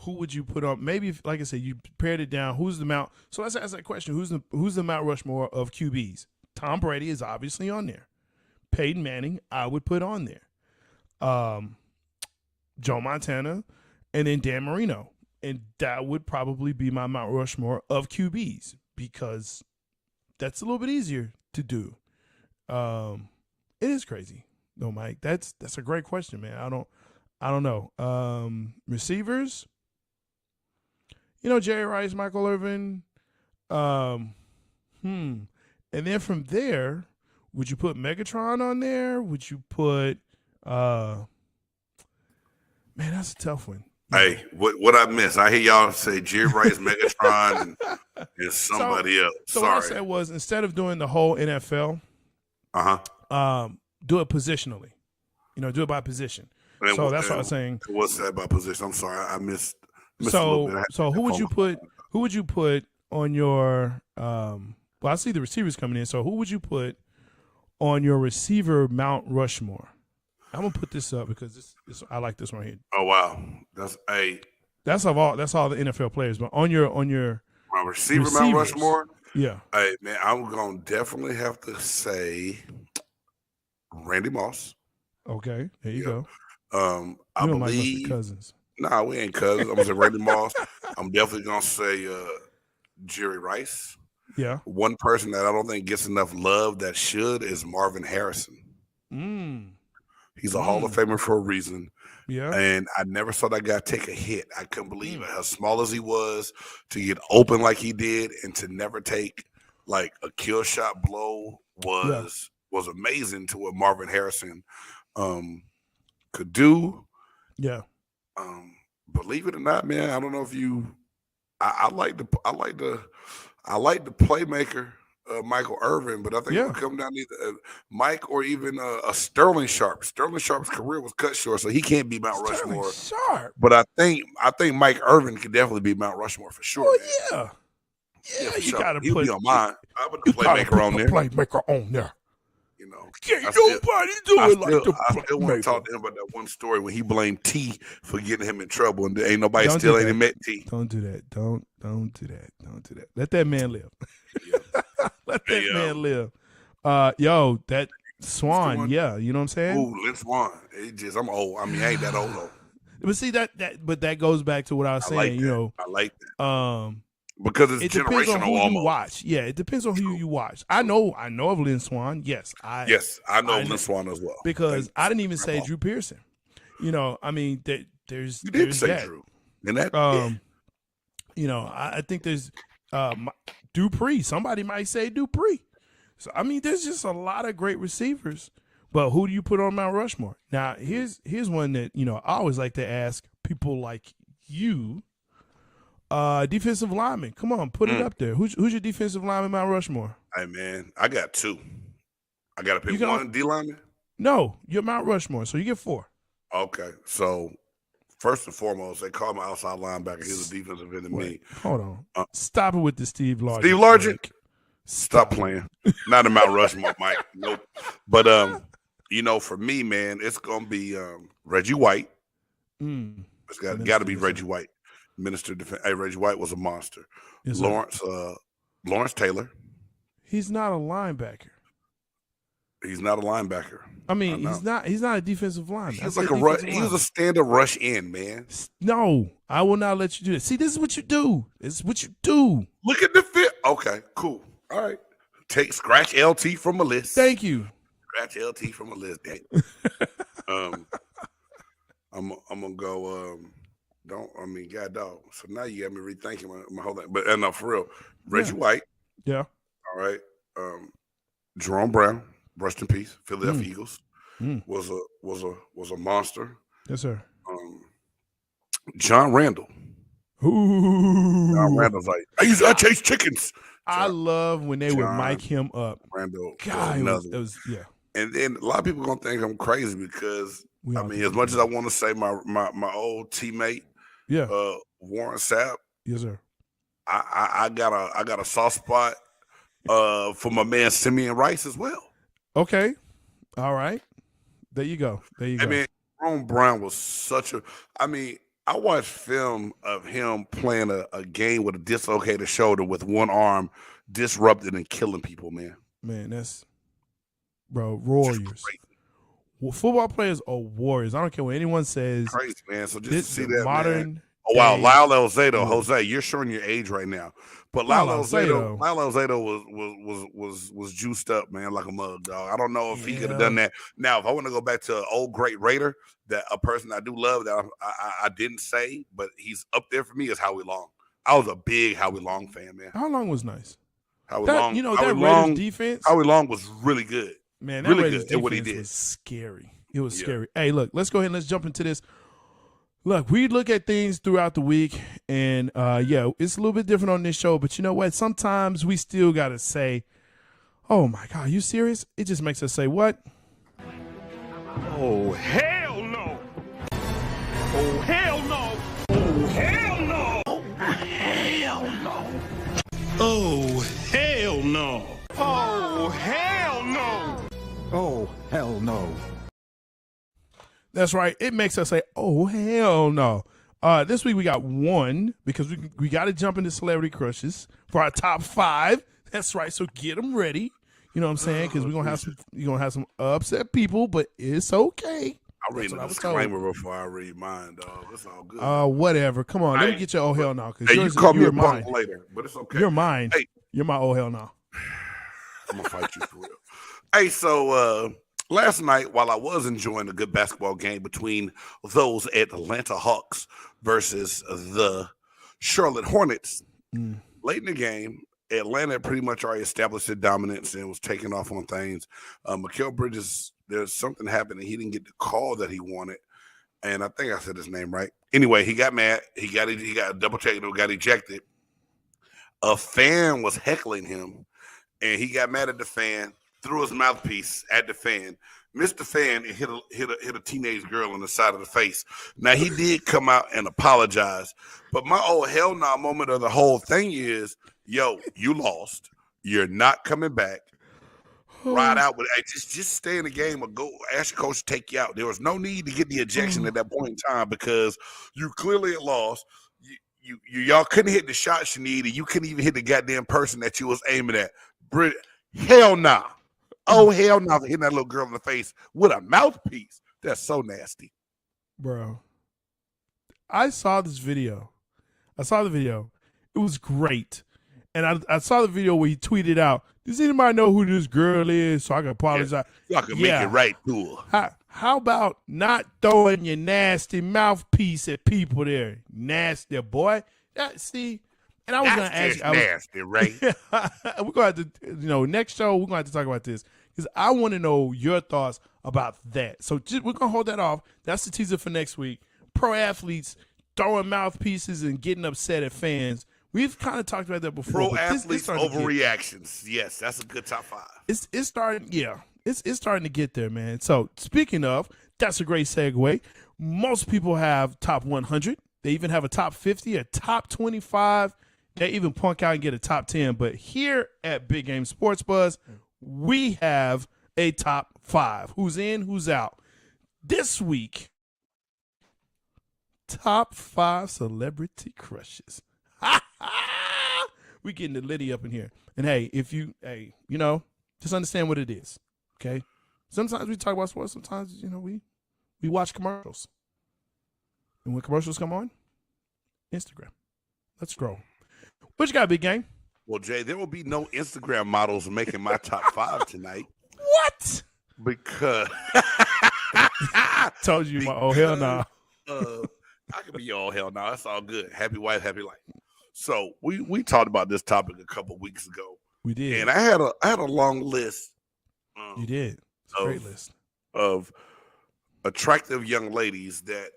would you put on. Maybe if, like I said, you pared it down, who's the Mount. So let's ask that question. Who's the Mount Rushmore of QBs? Tom Brady is obviously on there. Peyton Manning, I would put on there. Joe Montana, and then Dan Marino. And that would probably be my Mount Rushmore of QBs, because that's a little bit easier to do. It is crazy, though, Mike. That's a great question, man. I don't know. Receivers, Jerry Rice, Michael Irvin. And then from there, would you put Megatron on there? Would you put man, that's a tough one.
Hey, what I miss? I hear y'all say Jerry Rice, Megatron, and somebody else.
So
Sorry.
what I said was, instead of doing the whole NFL, do it positionally. Do it by position.
And
so that's what I was saying.
What's that by position? I'm sorry, I missed Missed a little bit.
So who would you put? Who would you put on your? Well, I see the receivers coming in. So who would you put on your receiver Mount Rushmore? I'm gonna put this up because this I like this one here.
Oh wow, that's
all the NFL players. But on your
my receiver Mount Rushmore.
Yeah.
Hey man, I'm gonna definitely have to say Randy Moss.
Okay, there you go.
I
don't like
believe
cousins.
Nah, we ain't cousins. I'm gonna say Randy Moss. I'm definitely gonna say Jerry Rice.
Yeah.
One person that I don't think gets enough love that should is Marvin Harrison. He's a Hall of Famer for a reason.
Yeah.
And I never saw that guy take a hit. I couldn't believe it. As small as he was, to get open like he did and to never take like a kill shot blow was amazing to what Marvin Harrison could do.
Yeah.
Believe it or not, man, I don't know if you I like the playmaker Michael Irvin, but I think it would come down to either Mike or even a Sterling Sharp. Sterling Sharp's career was cut short, so he can't be Mount Rushmore.
Sharp.
But I think Mike Irvin could definitely be Mount Rushmore for sure.
Oh, yeah, you
sure.
gotta
He'll
put
be on mine. I put the playmaker on there.
Playmaker on there.
You know,
can't nobody do it like the
I still want to talk to him about that one story when he blamed T for getting him in trouble, and ain't nobody ain't met T.
Don't do that. Don't do that. Don't do that. Let that man live. Let that man live. Yo, that Swan, yeah, you know what I'm saying?
Ooh, Lynn Swan. I'm old. I mean, I ain't that old though.
But see but that goes back to what I was saying. You know,
I like that. Because it's generational.
Depends on who
almost.
you watch. Yeah, it depends on who you watch. I know of Lynn Swan. Yes, I
know Lynn Swan as well.
Because I didn't even say Drew Pearson. You know, I mean, there's
you did say
that.
Drew, and that
you know, I think there's Dupree. Somebody might say Dupree. So I mean, there's just a lot of great receivers. But who do you put on Mount Rushmore? Now, here's one that I always like to ask people like you. Defensive lineman. Come on, put it up there. Who's your defensive lineman, Mount Rushmore?
Hey man, I got two. I got to pick one D lineman.
No, you're Mount Rushmore, so you get 4.
Okay, so first and foremost, they call him outside linebacker. He's a defensive end to me.
Hold on, stop it with the Steve Largent.
Steve Largent, stop playing. Not a Mount Rushmore, Mike. Nope. But for me, man, it's gonna be Reggie White. It's got to be Reggie White. Minister Defense. Hey, Reggie White was a monster.
Yes,
Lawrence Taylor.
He's not a linebacker.
He's not a linebacker.
I mean, he's not a defensive lineman.
He was like he was a stand-up rush in, man.
No, I will not let you do that. See, this is what you do. This is what you do.
Look at the fit. Okay, cool. All right. Scratch LT from a list.
Thank you.
Scratch LT from a list, Dave. I'm gonna go. God dog. So now you got me rethinking my whole thing. But no, for real, Reggie White.
Yeah.
All right. Jerome Brown, rest in peace. Philadelphia Eagles was a monster.
Yes, sir.
John Randall.
Ooh.
John Randall's like, I chase chickens.
I love when they would mic him up.
Randall.
God, it was.
And then a lot of people gonna think I'm crazy because as much as I want to say my old teammate, Warren Sapp.
Yes, sir.
I got a soft spot for my man Simeon Rice as well.
Okay. All right. There you go.
I mean, Jerome Brown was such a I watched film of him playing a game with a dislocated shoulder with one arm disrupted and killing people, man.
Man, that's warriors. Well, football players are warriors. I don't care what anyone says.
Crazy, man. So just to see that
modern.
Man. Oh wow, Lyle Alzado, Jose, you're showing your age right now. But Lyle Alzado was juiced up, man, like a mug, dog. I don't know if he could have done that. Now, if I want to go back to an old great Raider, that a person I do love that I didn't say, but he's up there for me is Howie Long. I was a big Howie Long fan, man.
Howie Long was nice.
Raiders
defense.
Howie Long was really good.
Man, that
really
Raiders
good at what he did.
Was scary. It was scary. Hey, look, let's go ahead and let's jump into this. Look, we look at things throughout the week, and it's a little bit different on this show, but you know what? Sometimes we still got to say, oh, my God, are you serious? It just makes us say, what?
Oh, hell no. Oh, hell no. Oh, hell no.
Oh, hell no.
Oh, hell no.
Oh, hell no.
That's right. It makes us say, oh, hell no. This week we got one because we got to jump into celebrity crushes for our top 5. That's right. So get them ready. You know what I'm saying? Because you're gonna have some upset people, but it's okay.
I'll read the disclaimer before I read mine, dog. It's all good.
Whatever. Come on, let me get your oh hell no.
Hey, you call me a punk later, but it's okay.
You're mine.
Hey,
you're my oh hell no.
I'm gonna fight you for real. Hey, so last night, while I was enjoying a good basketball game between those Atlanta Hawks versus the Charlotte Hornets, late in the game, Atlanta pretty much already established their dominance and was taking off on things. Mikal Bridges, there's something happened and he didn't get the call that he wanted. And I think I said his name right. Anyway, he got mad. He got a double check and got ejected. A fan was heckling him, and he got mad at the fan, threw his mouthpiece at the fan, missed the fan, and hit a teenage girl on the side of the face. Now, he did come out and apologize. But my oh hell no moment of the whole thing is, yo, you lost. You're not coming back. Ride out with it. Just stay in the game or go ask your coach to take you out. There was no need to get the ejection at that point in time because you clearly had lost. Y'all couldn't hit the shots you needed. You couldn't even hit the goddamn person that you was aiming at. Hell nah. Oh, hell nah for hitting that little girl in the face with a mouthpiece. That's so nasty.
Bro, I saw this video. It was great. And I saw the video where he tweeted out, does anybody know who this girl is so I can apologize?
So I can make it right to her.
How about not throwing your nasty mouthpiece at people there? Nasty boy. See, and I was going to ask you.
Nasty, right?
We're going to have to, next show, we're going to have to talk about this because I want to know your thoughts about that. So we're going to hold that off. That's the teaser for next week. Pro athletes throwing mouthpieces and getting upset at fans. We've kind of talked about that before.
Pro athletes overreactions. Yes, that's a good top 5.
It's starting. Yeah, it's starting to get there, man. So speaking of, that's a great segue. Most people have top 100. They even have a top 50, a top 25. They even punk out and get a top 10. But here at Big Game Sports Buzz, we have a top 5. Who's in? Who's out? This week, top 5 celebrity crushes. We getting the Liddy up in here. And hey, just understand what it is. Okay. Sometimes we talk about sports. Sometimes, we watch commercials. And when commercials come on, Instagram. Let's scroll. What you got, Big Game?
Well, Jay, there will be no Instagram models making my top 5 tonight.
What?
Because
told you my oh hell no.
I could be your oh hell no. That's all good. Happy wife, happy life. So we talked about this topic a couple weeks ago.
We did,
and I had a long list.
You did. It's a great list
of attractive young ladies that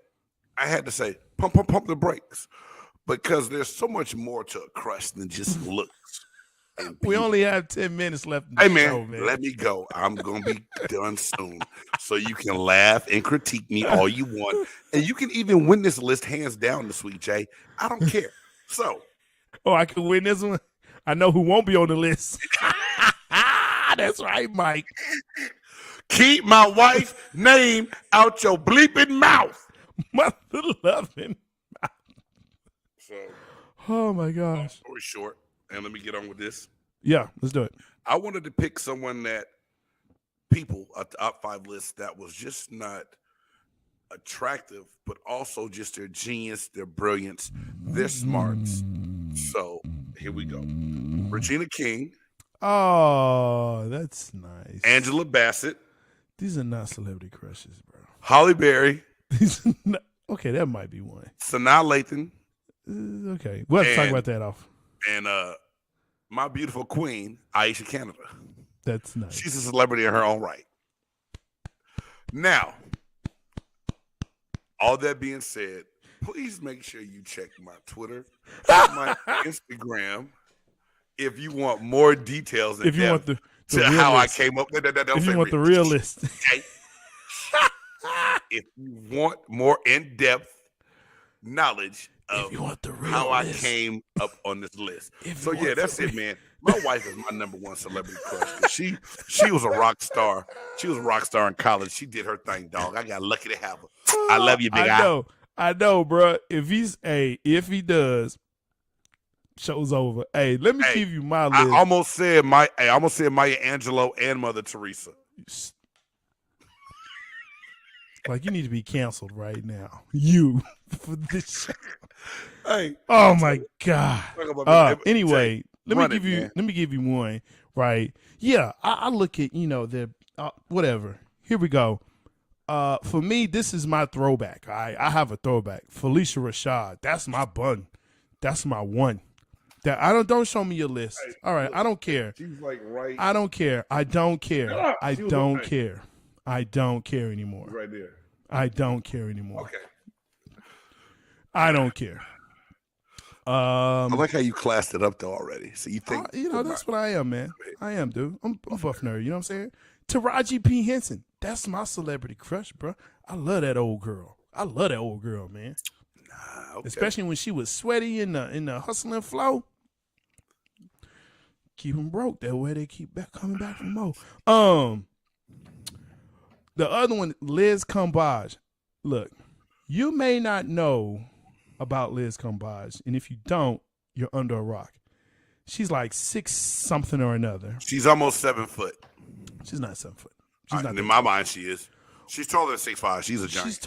I had to say pump the brakes because there's so much more to a crush than just looks.
We only have 10 minutes left.
Hey man, let me go. I'm gonna be done soon, so you can laugh and critique me all you want, and you can even win this list hands down this week, Jay. I don't care. So,
I can win this one. I know who won't be on the list. That's right, Mike.
Keep my wife's name out your bleeping mouth.
Mother loving mouth.
So,
oh my gosh.
Long story short, and let me get on with this.
Yeah, let's do it.
I wanted to pick someone that a top 5 list that was just not attractive, but also just their genius, their brilliance, their smarts. So here we go. Regina King.
Oh, that's nice.
Angela Bassett.
These are not celebrity crushes, bro.
Holly Berry.
Okay, that might be one.
Sanaa Lathan.
Okay, we'll have to talk about that off.
And my beautiful queen, Aisha Canada.
That's nice.
She's a celebrity in her own right. Now, all that being said, please make sure you check my Twitter, my Instagram, if you want more details.
If you want the
how
list.
I came up with that.
If you want the real list.
Okay. If you want more in-depth knowledge, of
If you want the real
how I
list.
came up on this list.
If
So
you
yeah,
want
that's
the
it, man. My wife is my number one celebrity crush. 'Cause she was a rock star. She was a rock star in college. She did her thing, dog. I got lucky to have her. I love you, big eye.
I know, bro. If he does, show's over. Hey, let me give you my list.
I almost said Maya Angelou and Mother Teresa.
Like, you need to be canceled right now. You for this show.
Hey,
Oh my God. Anyway, let me give you one. Right? Yeah, I look at the whatever. Here we go. For me, this is my throwback. I have a throwback. Felicia Rashad. That's my bun. That's my one. That don't show me your list. All right, I don't care.
She's like right.
I don't care. I don't care. I don't care. I don't care anymore.
Right there.
I don't care anymore.
Okay.
I don't care.
I like how you classed it up though already. So you think
that's what I am, man. I am, dude. I'm a buff nerd. You know what I'm saying? Taraji P. Henson. That's my celebrity crush, bro. I love that old girl. Man.
Okay.
Especially when she was sweaty in the hustle and flow. Keep them broke. That way they keep coming back from more. The other one, Liz Cambage. Look, you may not know about Liz Cambage, and if you don't, you're under a rock. She's like 6 something or another.
She's almost 7 foot.
She's not 7 foot.
In my mind, she is. She's taller than 6'5". She's a giant.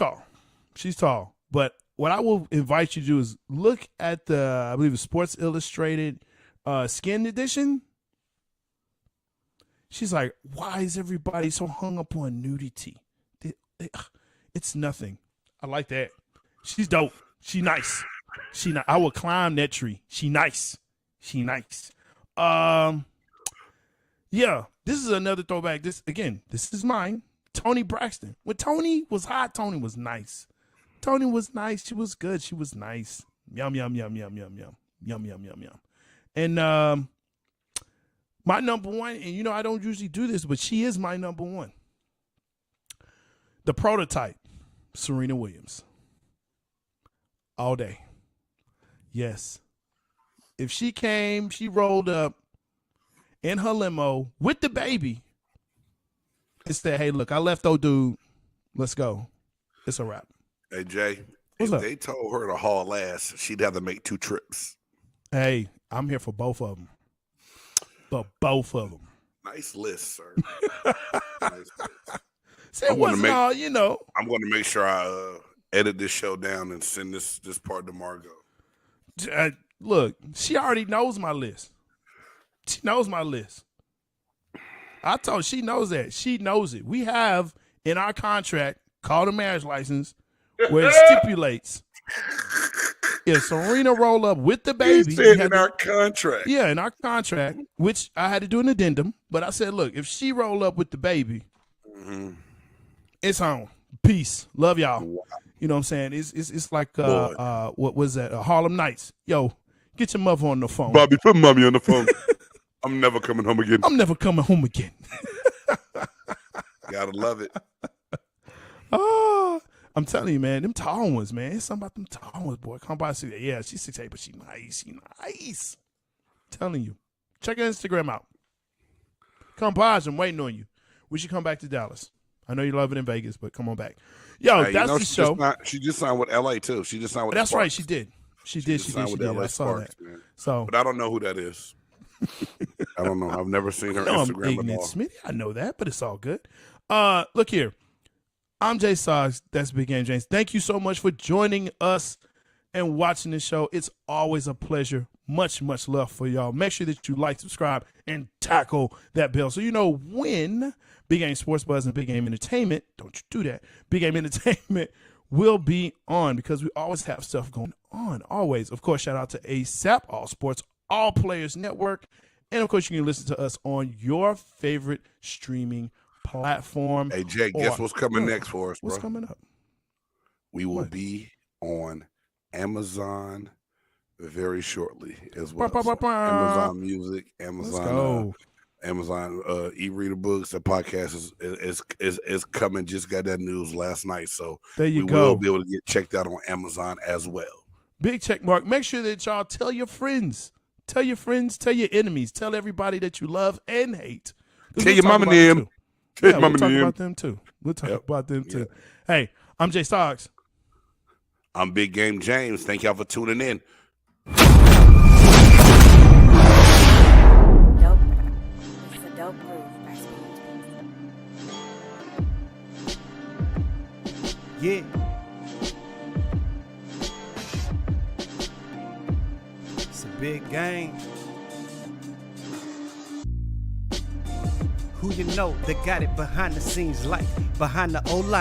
She's tall. But what I will invite you to do is look at the, I believe it's Sports Illustrated Skin Edition. She's like, why is everybody so hung up on nudity? It's nothing. I like that. She's dope. She nice. I will climb that tree. She nice. Yeah, this is another throwback. This is mine. Toni Braxton. When Toni was hot, Toni was nice. She was good. She was nice. Yum, yum, yum, yum, yum, yum. Yum, yum, yum, yum. And my number one, and I don't usually do this, but she is my number one. The prototype, Serena Williams. All day. Yes. If she rolled up in her limo with the baby and said, hey, look, I left old dude. Let's go. It's a wrap.
Hey, Jay,
What's
if
up?
they told her to haul ass, she'd have to make 2 trips.
Hey, I'm here for both of them.
Nice list, sir. Nice list.
See, it wasn't all,
I'm going to make sure I edit this show down and send this part to Margot.
Look, she already knows my list. She knows my list. She knows that. She knows it. We have in our contract called a marriage license where it stipulates if Serena roll up with the baby.
In our contract.
Yeah, in our contract, which I had to do an addendum, but I said, look, if she roll up with the baby, it's on. Peace. Love y'all.
Wow.
You know what I'm saying? It's like what was that? Harlem Nights. Yo, get your mother on the phone.
Bobby, put mommy on the phone. I'm never coming home again. Gotta love it.
Oh, I'm telling you, man, them tall ones, man. It's something about them tall ones, boy. Come by, see that. Yeah, she's 6'8", but she nice. Telling you. Check her Instagram out. Come by, I'm waiting on you. We should come back to Dallas. I know you love it in Vegas, but come on back. Yo,
hey,
that's the show.
She just signed with LA too. She just signed with.
That's
Sparks.
right. She did. She did.
LA
I saw
Sparks,
that.
man.
So,
but I don't know who that is. I don't know. I've never seen her
I'm
Instagram at
ignorant,
all.
Smitty. I know that, but it's all good. Look here. I'm J-Stogs. That's Big Game James. Thank you so much for joining us and watching the show. It's always a pleasure. Much, much love for y'all. Make sure that you like, subscribe, and tackle that bell so you know when Big Game Sports Buzz and Big Game Entertainment, don't you do that, Big Game Entertainment will be on, because we always have stuff going on. Always. Of course, shout out to ASAP, All Sports, All Players Network. And, of course, you can listen to us on your favorite streaming platform.
Hey, Jake, guess what's coming next for us, bro?
What's coming up?
We will be on Amazon very shortly as well. So Amazon Music, Amazon e-reader books. The podcast is coming. Just got that news last night, so
there you
we
go.
will be able to get checked out on Amazon as well.
Big check mark. Make sure that y'all tell your friends. Tell your friends, tell your enemies, tell everybody that you love and hate.
Tell your mama and them.
Yeah, we'll talk about them too. We'll talk about them too. Hey, I'm J-Stogs.
I'm Big Game James. Thank y'all for tuning in.
Dope. It's a dope groove.
Yeah. It's a big game. Who you know that got it behind the scenes, like behind the O-line?